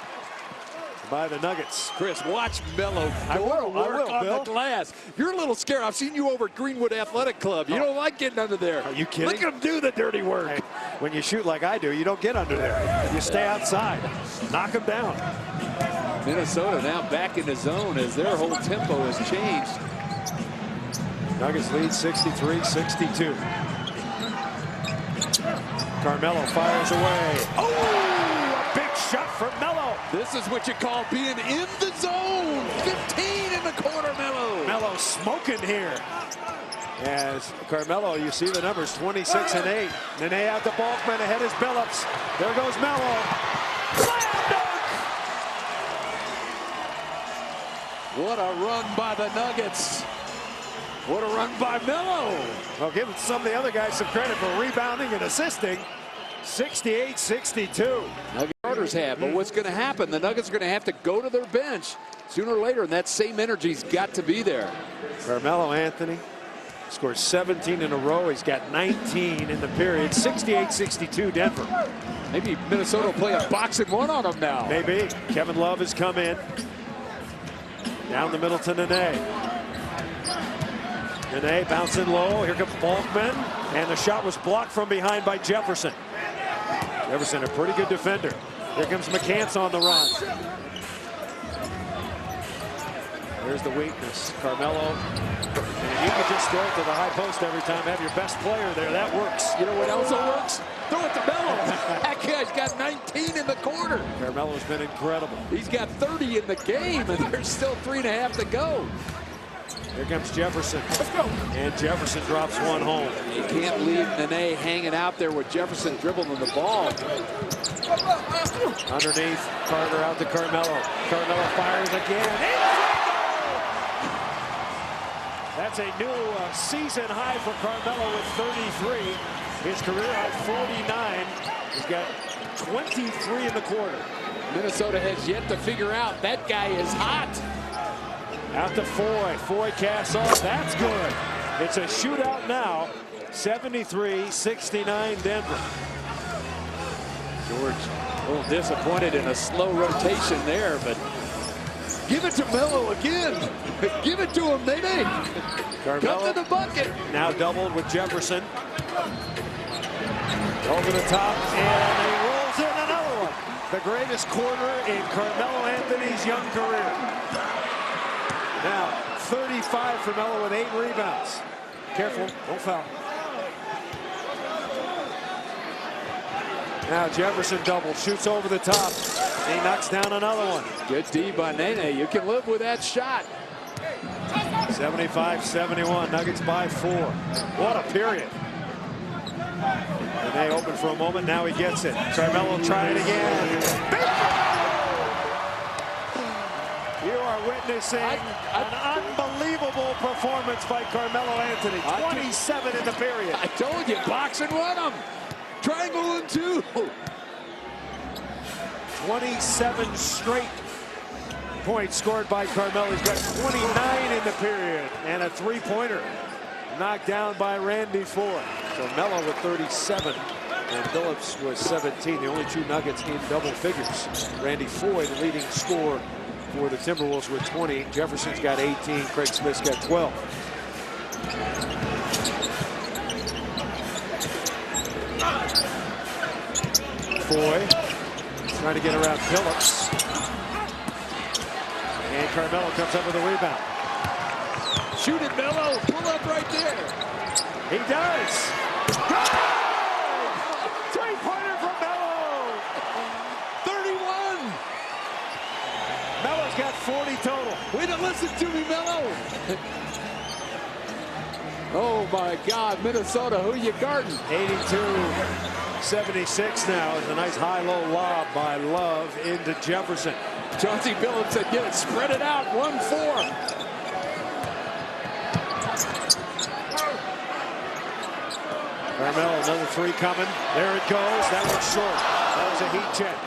by the Nuggets. Chris, watch Melo go to work on the glass. You're a little scared. I've seen you over at Greenwood Athletic Club. You don't like getting under there. Are you kidding? Look at him do the dirty work. Hey, when you shoot like I do, you don't get under there. You stay outside. Knock him down. Minnesota now back in the zone as their whole tempo has changed. Nuggets lead 63-62. Carmelo fires away. Oh, a big shot from Melo. This is what you call being in the zone. 15 in the corner, Melo. Melo smoking here. As Carmelo, you see the numbers, 26 and 8. Nene out to Balkman, ahead is Billups. There goes Melo. Slam dunk! What a run by the Nuggets. What a run by Melo. Well, give some of the other guys some credit for rebounding and assisting. 68-62. Nugget starters have, but what's going to happen? The Nuggets are going to have to go to their bench sooner or later, and that same energy's got to be there. Carmelo Anthony scored 17 in a row. He's got 19 in the period. 68-62 Denver. Maybe Minnesota will play a boxing one on them now. Maybe. Kevin Love has come in. Down the middle to Nene. Nene bouncing low. Here comes Balkman. And the shot was blocked from behind by Jefferson. Jefferson, a pretty good defender. Here comes McCants on the run. There's the weakness. Carmelo. And you can just throw it to the high post every time. Have your best player there. That works. You know what also works? Throw it to Melo. That guy's got 19 in the quarter. Carmelo's been incredible. He's got 30 in the game, and there's still 3.5 to go. Here comes Jefferson. Let's go. And Jefferson drops one home. You can't leave Nene hanging out there with Jefferson dribbling the ball. Underneath, Carter out to Carmelo. Carmelo fires again. That's a new season high for Carmelo with 33. His career high 49. He's got 23 in the quarter. Minnesota has yet to figure out that guy is hot. Out to Foy. Foy casts off. That's good. It's a shootout now. 73-69 Denver. George a little disappointed in a slow rotation there, but give it to Melo again. Give it to him, Nene. Come to the bucket. Now doubled with Jefferson. Over the top, and he rolls in another one. The greatest quarter in Carmelo Anthony's young career. Now, 35 for Melo with 8 rebounds. Careful, don't foul. Now Jefferson double, shoots over the top. He knocks down another one. Good D by Nene. You can live with that shot. 75-71, Nuggets by 4. What a period. And they open for a moment, now he gets it. Carmelo trying again. You are witnessing an unbelievable performance by Carmelo Anthony. 27 in the period. I told you, boxing one of them. Triangle and 2. 27 straight points scored by Carmelo. He's got 29 in the period. And a three-pointer knocked down by Randy Foy. So Melo with 37 and Billups with 17. The only two Nuggets in double figures. Randy Foy, the leading scorer for the Timberwolves with 20. Jefferson's got 18. Craig Smith's got 12. Foy trying to get around Billups. And Carmelo comes up with a rebound. Shoot it, Melo. Pull up right there. He does. Three-pointer from Melo. 31. Melo's got 40 total. Way to listen to me, Melo. Oh, my God. Minnesota, who you guarding? 82-76 now. Is a nice high-low lob by Love into Jefferson. Chauncey Billups said, get it, spread it out. 1-4. Carmelo, another three coming. There it goes. That one's short. That was a heat check.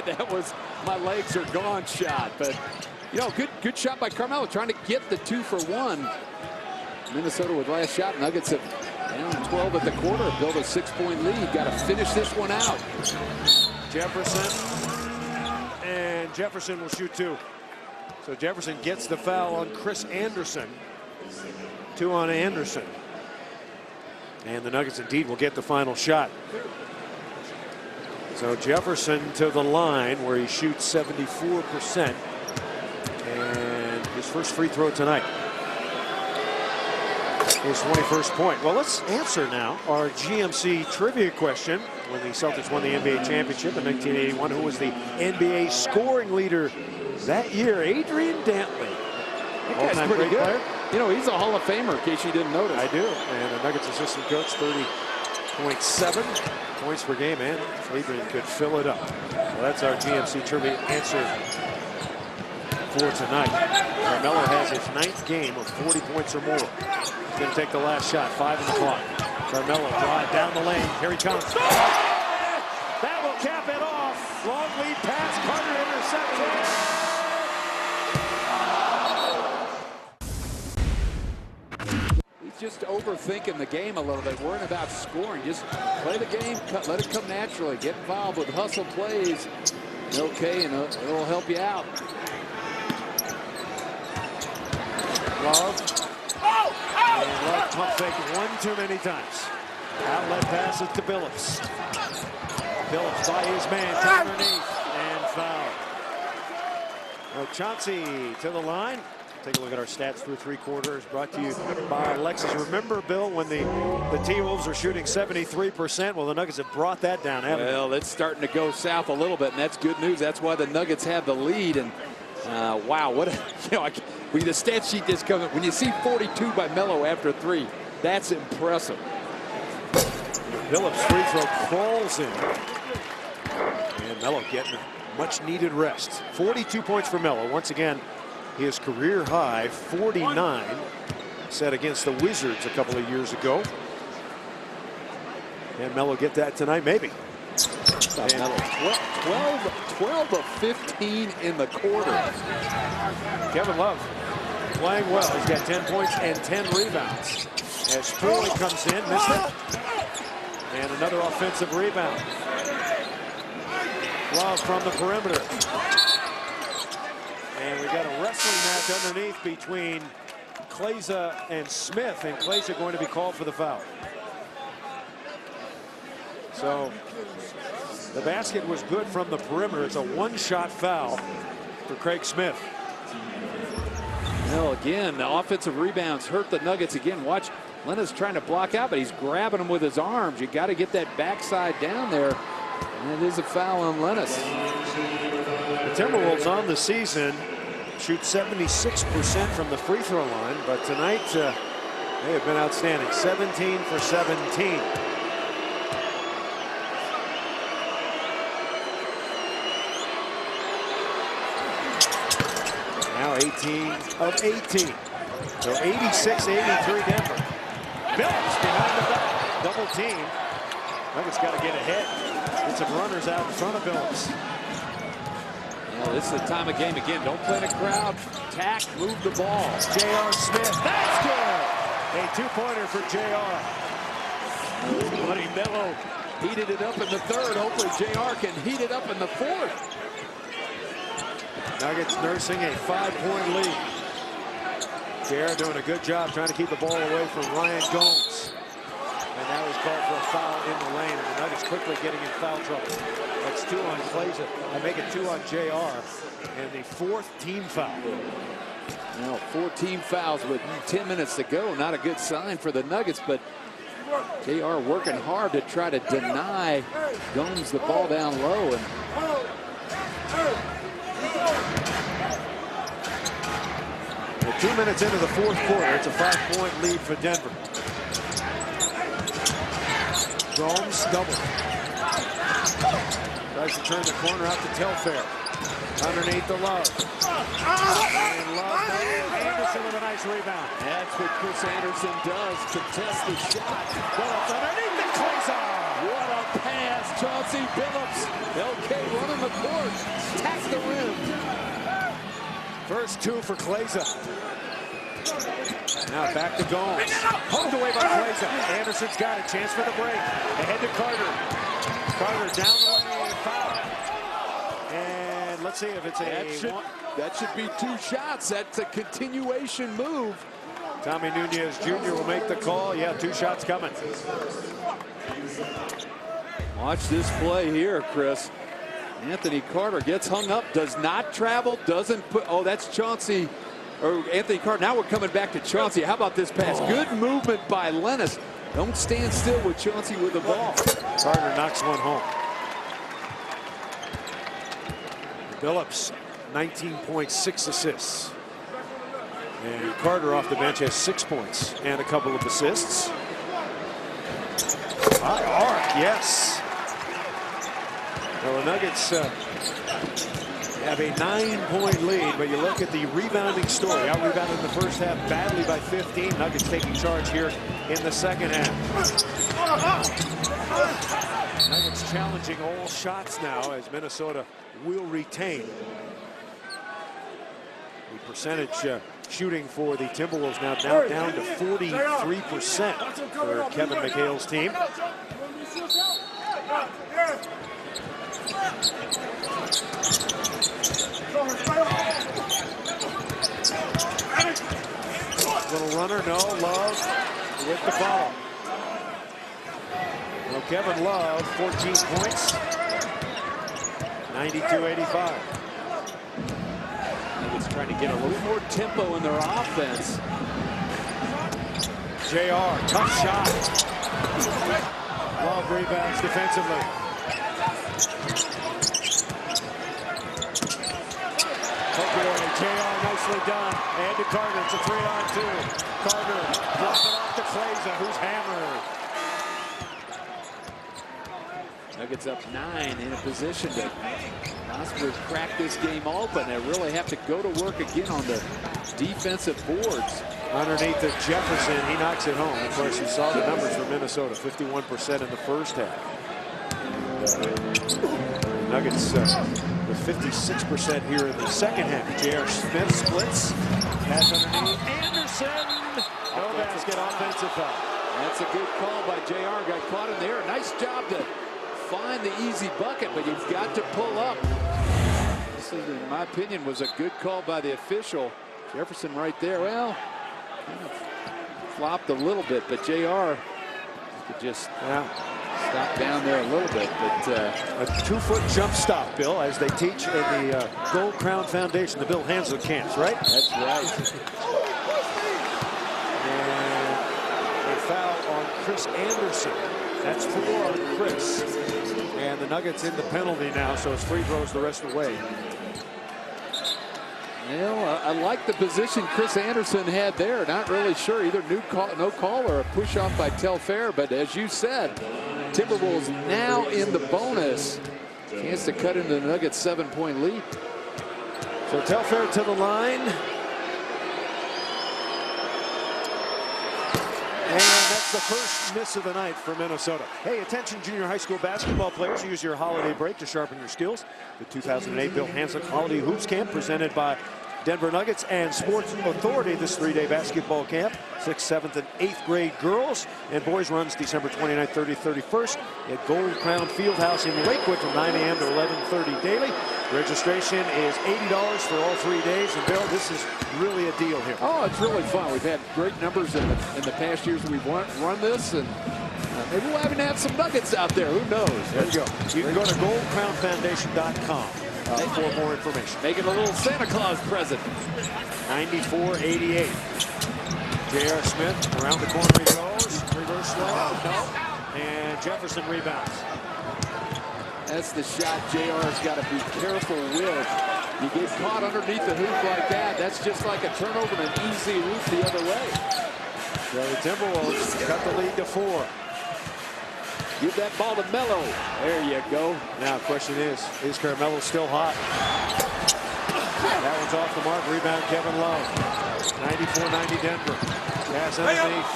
That was my legs are gone shot. But, you know, good shot by Carmelo trying to get the 2-for-1. Minnesota with last shot. Nuggets have down 12 at the quarter. Build a 6-point lead. Got to finish this one out. Jefferson. And Jefferson will shoot 2. So Jefferson gets the foul on Chris Anderson. 2 on Anderson. And the Nuggets indeed will get the final shot. So Jefferson to the line where he shoots 74%. And his first free throw tonight. His 21st point. Well, let's answer now our GMC trivia question. When the Celtics won the NBA championship in 1981, who was the NBA scoring leader that year? Adrian Dantley. That guy's pretty great good. Player. You know, he's a Hall of Famer, in case you didn't notice. I do. And the Nuggets assistant coach, 30.7 points per game, and Adrian could fill it up. Well, that's our GMC trivia answer for tonight. Carmelo has his 9th game of 40 points or more. He's going to take the last shot, 5 on the clock. Carmelo drive down the lane. Here he comes. That will cap it off. Long lead pass. Carter intercepted. He's just overthinking the game a little bit, worrying about scoring. Just play the game, let it come naturally. Get involved with hustle plays. Okay, and it'll help you out. Love. And Love pump fake one too many times. Outlet passes to Billups. Billups by his man, underneath, and foul. Well, Chauncey to the line. Take a look at our stats through 3 quarters, brought to you by Lexus. Remember, Bill, when the T-Wolves are shooting 73%? Well, the Nuggets have brought that down, haven't they? Well, it's starting to go south a little bit, and that's good news. That's why the Nuggets have the lead. And wow, what a, when the stat sheet just comes up, when you see 42 by Melo after 3, that's impressive. Billups' free throw crawls in. And Melo getting much needed rest. 42 points for Melo. Once again, his career high 49 set against the Wizards a couple of years ago. And Melo get that tonight, maybe. And Melo, 12 of 15 in the quarter. Kevin Love playing well. He's got 10 points and 10 rebounds. As Floyd comes in, missed it. And another offensive rebound. Love from the perimeter. And we got a wrestling match underneath between Kleza and Smith. And Kleza going to be called for the foul. So the basket was good from the perimeter. It's a one-shot foul for Craig Smith. Well, again, the offensive rebounds hurt the Nuggets again. Watch, Leonard's trying to block out, but he's grabbing them with his arms. You got to get that backside down there. And it is a foul on Lennis. The Timberwolves on the season shoot 76% from the free throw line, but tonight they have been outstanding. 17 for 17. Now 18 of 18. So 86-83 Denver. Billups behind the back. Double team. Nuggets got to get ahead. Get some runners out in front of Billups. Well, this is the time of game again. Don't play in a crowd. Tack, move the ball. J.R. Smith. That's good. A 2-pointer for J.R. Buddy Melo heated it up in the 3rd. Hopefully J.R. can heat it up in the 4th. Nuggets nursing a 5-point lead. J.R. doing a good job trying to keep the ball away from Ryan Gomes. And that was called for a foul in the lane. And the Nuggets quickly getting in foul trouble. That's 2 on Kleza. I make it 2 on J.R. And the 4th team foul. Now 4 team fouls with 10 minutes to go. Not a good sign for the Nuggets, but J.R. working hard to try to deny Gomes the ball down low. And well, 2 minutes into the 4th quarter, it's a 5-point lead for Denver. Gomes double. Tries to turn the corner out to Telfair. Underneath the Love. And Love. Anderson with a nice rebound. that's what Chris Anderson does. Contest the shot. Billups underneath the Kleza. What a pass, Chauncey Billups. Okay, running the court. Tack the rim. First 2 for Kleza. Now back to Gomes. Poked away by Kleza. Anderson's got a chance for the break. Ahead to Carter. Carter down the lane. Foul. And let's see if it's That should be 2 shots. That's a continuation move. Tommy Nunez Jr. will make the call. Yeah, 2 shots coming. Watch this play here, Chris. Anthony Carter gets hung up, does not travel, doesn't put, oh, that's Chauncey, or Anthony Carter. Now we're coming back to Chauncey. How about this pass? Good movement by Lennis. Don't stand still with Chauncey with the ball. Carter knocks one home. Phillips, 19.6 assists. And Carter off the bench has 6 points and a couple of assists. High arc, yes. Well, the Nuggets have a 9-point lead, but you look at the rebounding story. Out rebounded in the first half badly by 15. Nuggets taking charge here in the second half. Nuggets challenging all shots now as Minnesota will retain. The percentage shooting for the Timberwolves now down to 43% for Kevin McHale's team. Little runner, no. Love with the foul. Well, Kevin Love, 14 points, 92-85. Nuggets trying to get a little more tempo in their offense. JR, tough shot. Love rebounds defensively. JR nicely done. And to Carter. It's a 3-on-2. Carter dropping off to Kleza, who's hammered. Nuggets up 9 in a position to possibly crack this game open. They really have to go to work again on the defensive boards. Underneath the Jefferson, he knocks it home. Of course, you saw the numbers for Minnesota, 51% in the first half. Nuggets with 56% here in the second half. J.R. Smith splits. Pass underneath. Anderson. No basket, offensive foul. That's a good call by JR. Got caught in the air. Nice job to find the easy bucket, but you've got to pull up. This, is, in my opinion, was a good call by the official. Jefferson right there. Well, kind of flopped a little bit, but JR could just stop down there a little bit. But a 2-foot jump stop, Bill, as they teach in the Gold Crown Foundation, the Bill Hansel camps, right? That's right. And a foul on Chris Anderson. That's 4 on Chris. And the Nuggets in the penalty now, so it's free throws the rest of the way. Well, I like the position Chris Anderson had there. Not really sure, either no call or a push off by Telfair. But as you said, Timberwolves now in the bonus. Chance to cut into the Nuggets' 7-point lead. So Telfair to the line. And that's the first miss of the night for Minnesota. Hey, attention junior high school basketball players. Use your holiday break to sharpen your skills. The 2008 Bill Hansel Holiday Hoops Camp presented by Denver Nuggets and Sports Authority. This 3-day basketball camp, 6th, 7th, and 8th grade girls and boys runs December 29th, 30th, 31st at Gold Crown Fieldhouse in Lakewood from 9 a.m. to 11:30 daily. Registration is $80 for all 3 days. And Bill, this is really a deal here. Oh, it's really fun. We've had great numbers in the past years we've run this, and maybe we'll even have some Nuggets out there. Who knows? There you go. You can go to goldcrownfoundation.com for more information. Making a little Santa Claus present. 94-88. J.R. Smith around the corner he goes. Reverse slow. No. And Jefferson rebounds. That's the shot JR's got to be careful with. You get caught underneath the hoop like that, that's just like a turnover and an easy hoop the other way. So the Timberwolves cut the lead to 4. Give that ball to Melo. There you go. Now the question is Carmelo still hot? That one's off the mark. Rebound Kevin Love. 94-90 Denver. Pass underneath.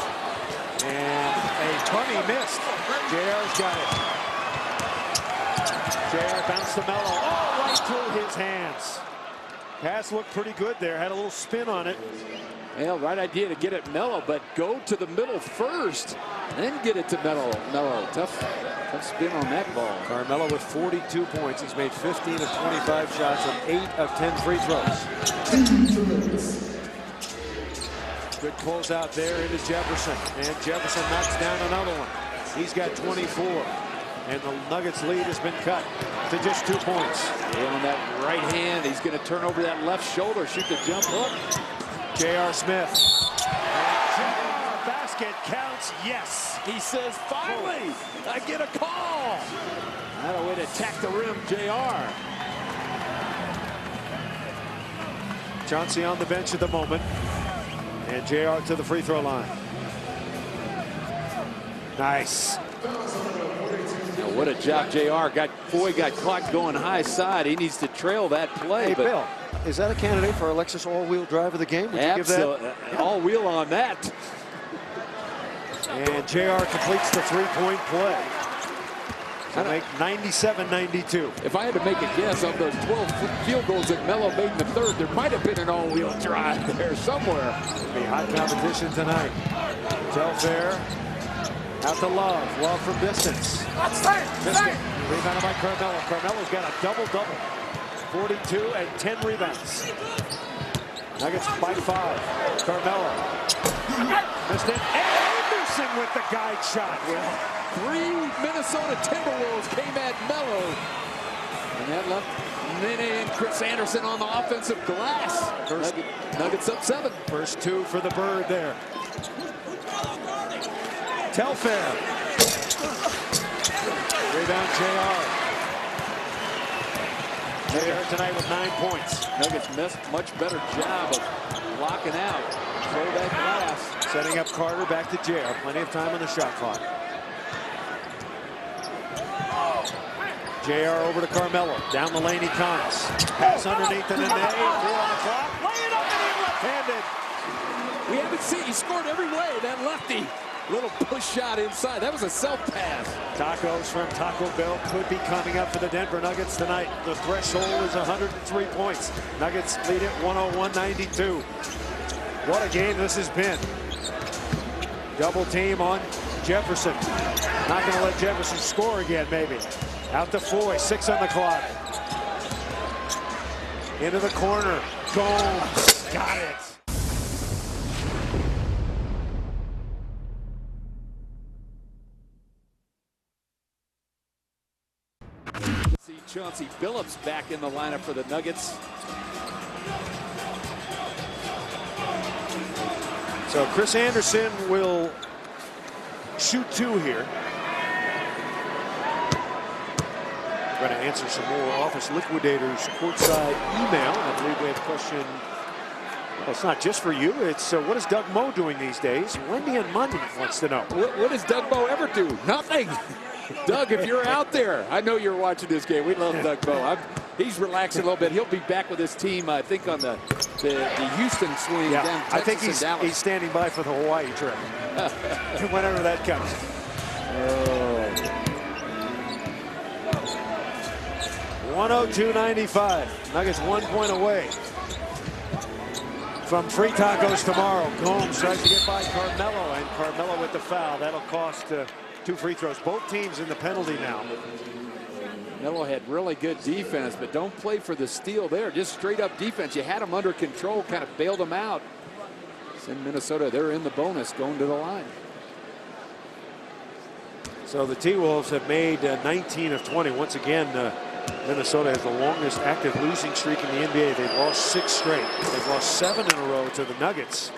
And a bunny missed. JR's got it. JR bounced to Melo. Oh, right through his hands. Pass looked pretty good there. Had a little spin on it. Well, right idea to get it Melo, but go to the middle first, then get it to Melo. Tough spin on that ball. Carmelo with 42 points. He's made 15 of 25 shots and 8 of 10 free throws. Good close out there into Jefferson. And Jefferson knocks down another one. He's got 24. And the Nuggets lead has been cut to just 2 points. And on that right hand, he's going to turn over that left shoulder, shoot the jump hook. J.R. Smith. J.R. basket counts, yes. He says, finally, I get a call. That a way to attack the rim, J.R. Chauncey on the bench at the moment. And J.R. to the free throw line. Nice. Now, what a job J.R. got. Foy got clocked going high side. He needs to trail that play. Hey, Bill, is that a candidate for Alexis all-wheel drive of the game? Would you give that? All-wheel on that. And J.R. completes the three-point play. To make 97-92. If I had to make a guess of those 12 field goals that Melo made in the third, there might have been an all-wheel drive there somewhere. It'll be hot competition tonight. Telfair out to Love. Love from distance. Rebounded by Carmelo. Carmelo's got a double-double. 42 and 10 rebounds. Nuggets by 5. Carmelo. Missed it. Anderson with the guide shot. Well, 3 Minnesota Timberwolves came at Melo. And that left Nene and Chris Anderson on the offensive glass. Nuggets up 7. First 2 for the Bird there. Telfair. Rebound J.R. J.R. tonight with 9 points. Nuggets missed much better job of locking out. Throw that glass. Setting up Carter back to J.R. Plenty of time on the shot clock. J.R. over to Carmelo. Down the lane he comes. Pass underneath and a net. 4 on the clock. Lay it up and in left-handed. We haven't seen, he scored every way. That lefty. Little push shot inside. That was a self-pass. Tacos from Taco Bell could be coming up for the Denver Nuggets tonight. The threshold is 103 points. Nuggets lead it 101-92. What a game this has been. Double team on Jefferson. Not going to let Jefferson score again, maybe. Out to Foy, 6 on the clock. Into the corner. Gomes. Got it. See Chauncey Billups back in the lineup for the Nuggets. So Chris Anderson will shoot 2 here. Going to answer some more Office Liquidators courtside email. I believe we have a question. Well, it's not just for you. It's what is Doug Moe doing these days? Wendy and Munden wants to know. What does Doug Moe ever do? Nothing. Doug, if you're out there, I know you're watching this game. We love Doug Moe. He's relaxing a little bit. He'll be back with his team, I think, on the Houston swing down Texas. I think Dallas. he's standing by for the Hawaii trip. Whenever that comes. 102-95. Nuggets 1 point away from free tacos tomorrow. Gomes tries to get by Carmelo, and Carmelo with the foul. That'll cost 2 free throws. Both teams in the penalty now. Melo had really good defense, but don't play for the steal there. Just straight up defense. You had him under control, kind of bailed him out. In Minnesota, they're in the bonus going to the line. So the T-Wolves have made 19 of 20. Once again, Minnesota has the longest active losing streak in the NBA. They've lost 6 straight. They've lost 7 in a row to the Nuggets.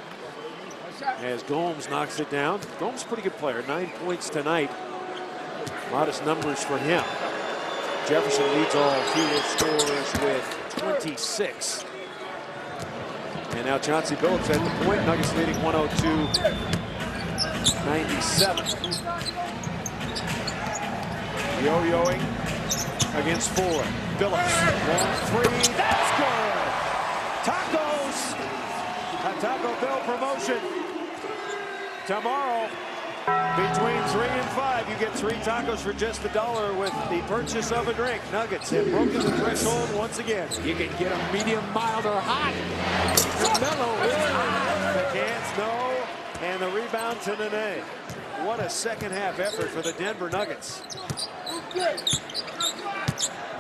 As Gomes knocks it down. Gomes, pretty good player. 9 points tonight. Modest numbers for him. Jefferson leads all field scorers with 26. And now Chauncey Billups at the point. Nuggets leading 102-97. Yo-yoing against Four. Billups, long 3, that's good! Tacos! A Taco Bell promotion. Tomorrow, between 3 and 5, you get 3 tacos for just $1 with the purchase of a drink. Nuggets have broken the threshold once again. You can get them medium, mild, or hot. Melo is hot. The cans, no, and the rebound to Nene. What a second half effort for the Denver Nuggets.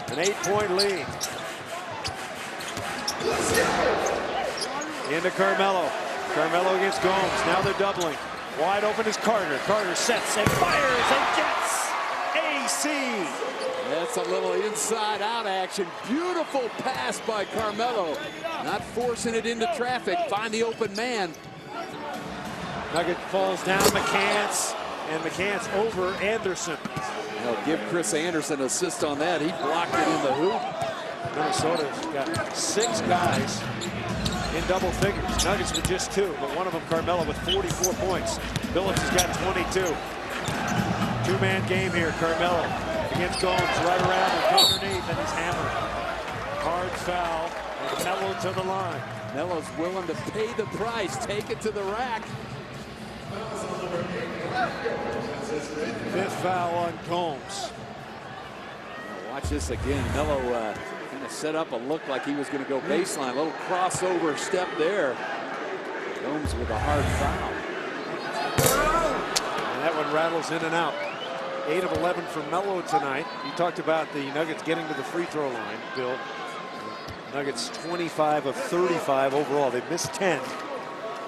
An 8-point lead. Into Carmelo. Carmelo against Gomes. Now they're doubling. Wide open is Carter. Carter sets and fires and gets a AC. That's a little inside-out action. Beautiful pass by Carmelo. Not forcing it into traffic. Find the open man. Nugget falls down, McCants, and McCants over Anderson. Give Chris Anderson an assist on that. He blocked it in the hoop. Minnesota's got 6 guys in double figures. Nuggets with just 2, but one of them, Carmelo, with 44 points. Phillips has got 22. 2-man game here. Carmelo against Gomes, right around and underneath, and he's hammered. Hard foul, and Melo to the line. Melo's willing to pay the price, take it to the rack. 5th foul on Gomes. Watch this again. Melo kind of set up a look like he was going to go baseline. A little crossover step there. Gomes with a hard foul. And that one rattles in and out. 8 of 11 for Melo tonight. You talked about the Nuggets getting to the free throw line, Bill. Nuggets 25 of 35 overall. They've missed 10,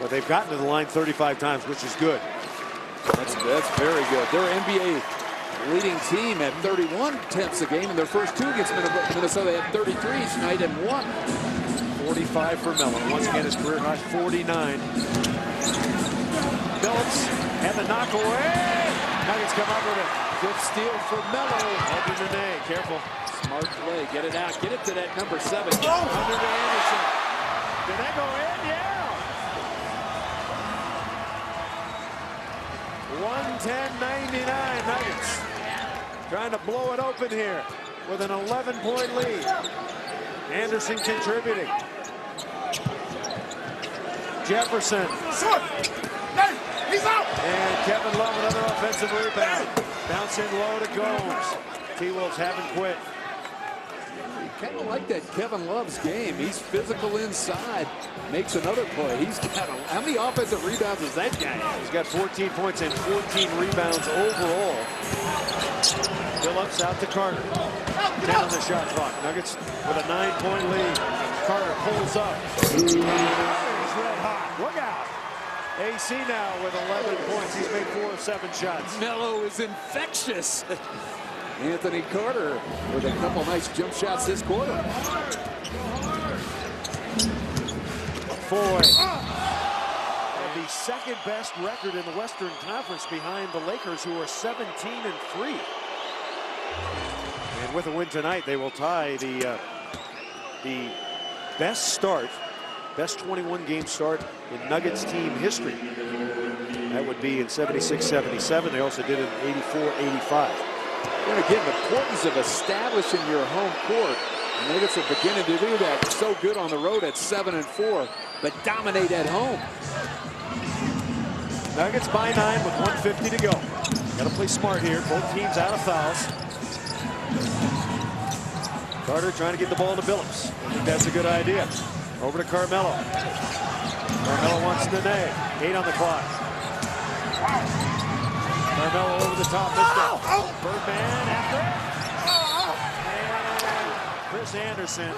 but they've gotten to the line 35 times, which is good. That's very good. They're NBA leading team at 31 attempts a game in their first 2 against Minnesota. They had 33 tonight and 1. 45 for Melo. Once again, his career high 49. Phillips and the knock away. Nuggets come up with it. 5th steal for Melo. Open the day. Careful. Smart play. Get it out. Get it to that number 7. Under to Anderson. Did that go in? Yeah. 110-99 Nuggets. Trying to blow it open here with an 11-point lead. Anderson contributing. Jefferson. Hey, he's out. And Kevin Love, another offensive rebound. Bouncing low to Gomes. T-Wolves haven't quit. Kind of like that Kevin Love's game. He's physical inside. Makes another play. He's got how many offensive rebounds does that guy have? He's got 14 points and 14 rebounds overall. Phillips out to Carter. 10 on the shot clock. Nuggets with a 9-point lead. Carter pulls up. He's red hot. Look out. AC now with 11 points. He's made 4 of 7 shots. Melo is infectious. Anthony Carter with a couple nice jump shots this quarter. Foy. And the second best record in the Western Conference behind the Lakers, who are 17-3. And with a win tonight, they will tie the best 21-game start in Nuggets team history. That would be in 76-77. They also did it in 84-85. And again, the importance of establishing your home court. The Nuggets are beginning to do that. So good on the road at 7-4, but dominate at home. Nuggets by 9 with 1:50 to go. Got to play smart here. Both teams out of fouls. Carter trying to get the ball to Phillips. I think that's a good idea. Over to Carmelo. Carmelo wants Nene. 8 on the clock. Carmelo over the top. Birdman after. And Chris Anderson.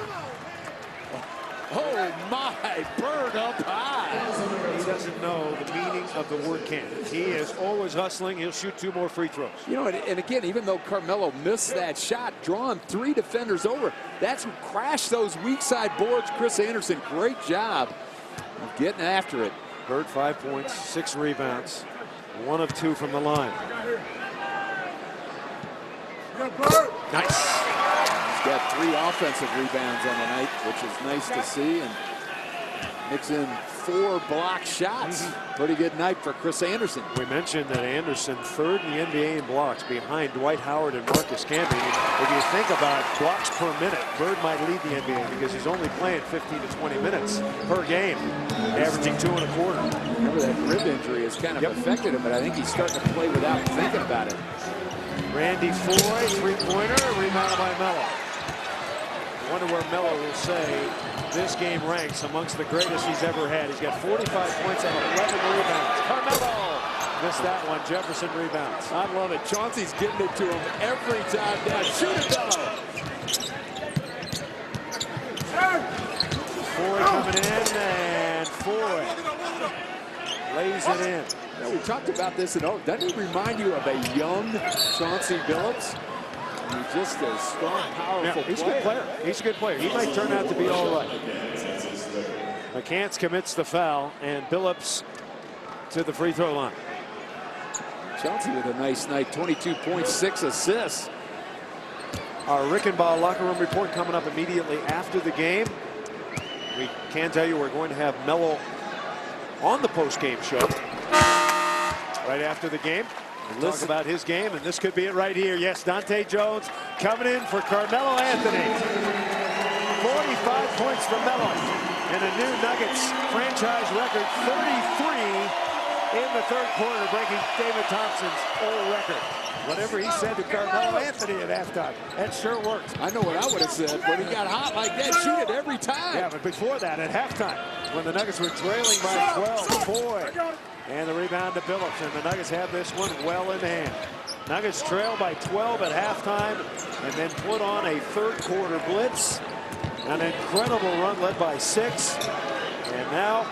Oh my, Bird up high. He doesn't know the meaning of the word can. He is always hustling. He'll shoot 2 more free throws. You know, and again, even though Carmelo missed that shot, drawing 3 defenders over, that's who crashed those weak side boards. Chris Anderson, great job of getting after it. Bird 5 points, 6 rebounds, 1 of 2 from the line. Nice. He's got 3 offensive rebounds on the night, which is nice to see, and mix in 4 block shots. Pretty good night for Chris Anderson. We mentioned that Anderson 3rd in the NBA in blocks behind Dwight Howard and Marcus Camby. If you think about blocks per minute, Bird might lead the NBA because he's only playing 15 to 20 minutes per game, averaging 2 1/4. Remember that rib injury has kind of affected him, but I think he's starting to play without thinking about it. Randy Foy, 3-pointer, rebounded by Melo. I wonder where Melo will say this game ranks amongst the greatest he's ever had. He's got 45 points and 11 rebounds. Carmelo missed that one. Jefferson rebounds. I love it. Chauncey's getting it to him every time down. Shoot it, Melo. Foy coming in, and Foy lays it in. Yeah, we talked about this, doesn't he remind you of a young Chauncey Billups? He's just a strong, powerful He's player. a good player. He's a good player. He might turn out to be all right. McCants commits the foul, and Billups to the free throw line. Chauncey with a nice night, 22.6 assists. Our Rickenbaugh locker room report coming up immediately after the game. We can tell you we're going to have Melo on the post-game show right after the game. We'll talk about his game, and this could be it right here. Yes, Dante Jones coming in for Carmelo Anthony. 45 points for Melo, and a new Nuggets franchise record, 33 in the third quarter, breaking David Thompson's old record. Whatever he said to Carmelo Anthony at halftime, that sure worked. I know what I would have said, but he got hot like that, shoot it every time. Yeah, but before that, at halftime, when the Nuggets were trailing by 12, boy. And the rebound to Billups, and the Nuggets have this one well in hand. Nuggets trail by 12 at halftime, and then put on a third quarter blitz. An incredible run led by 6. And now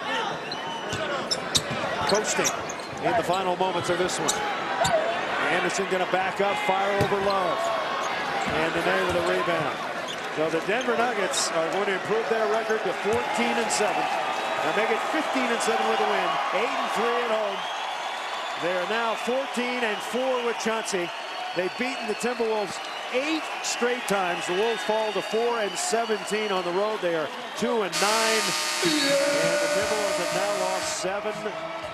coasting in the final moments of this one. Anderson going to back up, fire over Love. And the name of the rebound. So the Denver Nuggets are going to improve their record to 14-7. Now make it 15-7 with a win, 8-3 at home. They are now 14-4 with Chauncey. They've beaten the Timberwolves 8 straight times. The Wolves fall to 4-17 on the road. They are 2-9. And the Timberwolves have now lost 7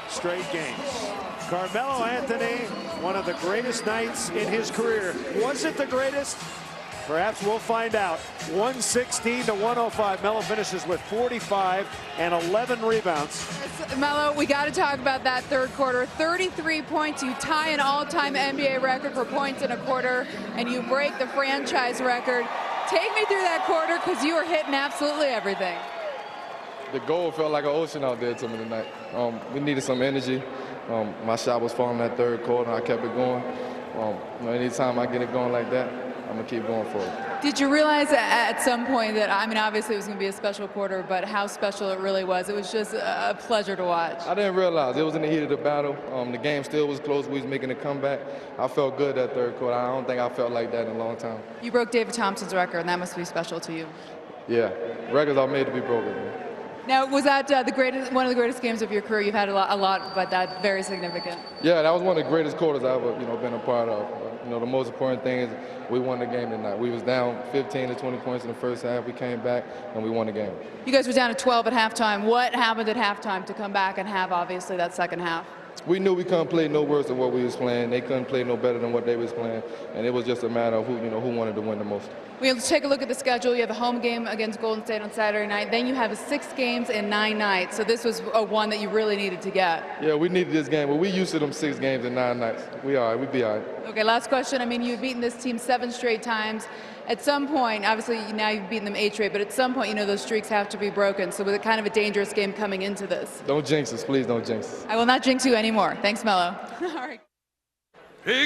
straight games. Carmelo Anthony, one of the greatest nights in his career. Was it the greatest? Perhaps we'll find out. 116-105. Melo finishes with 45 and 11 rebounds. Melo, we got to talk about that third quarter. 33 points. You tie an all-time NBA record for points in a quarter, and you break the franchise record. Take me through that quarter, because you were hitting absolutely everything. The goal felt like an ocean out there to me tonight. We needed some energy. My shot was falling that third quarter. I kept it going. Anytime I get it going like that, I'm going to keep going for it. Did you realize at some point that, I mean, obviously it was going to be a special quarter, but how special it really was? It was just a pleasure to watch. I didn't realize. It was in the heat of the battle. The game still was close. We was making a comeback. I felt good that third quarter. I don't think I felt like that in a long time. You broke David Thompson's record, and that must be special to you. Yeah. Records are made to be broken, man. Now, was that one of the greatest games of your career? You've had a lot, but that very significant. Yeah, that was one of the greatest quarters I've ever, been a part of. The most important thing is we won the game tonight. We was down 15 to 20 points in the first half. We came back and we won the game. You guys were down to 12 at halftime. What happened at halftime to come back and have, obviously, that second half? We knew we couldn't play no worse than what we was playing. They couldn't play no better than what they was playing, and it was just a matter of who wanted to win the most. We'll take a look at the schedule. You have a home game against Golden State on Saturday night. Then you have 6 games in 9 nights. So this was one that you really needed to get. Yeah, we needed this game. But we used to them 6 games in 9 nights. We all right. We be all right. Okay, last question. I mean, you've beaten this team 7 straight times. At some point, obviously now you've beaten them 8 straight, but at some point, those streaks have to be broken. So with a kind of a dangerous game coming into this. Don't jinx us. Please don't jinx us. I will not jinx you anymore. Thanks, Melo. All right.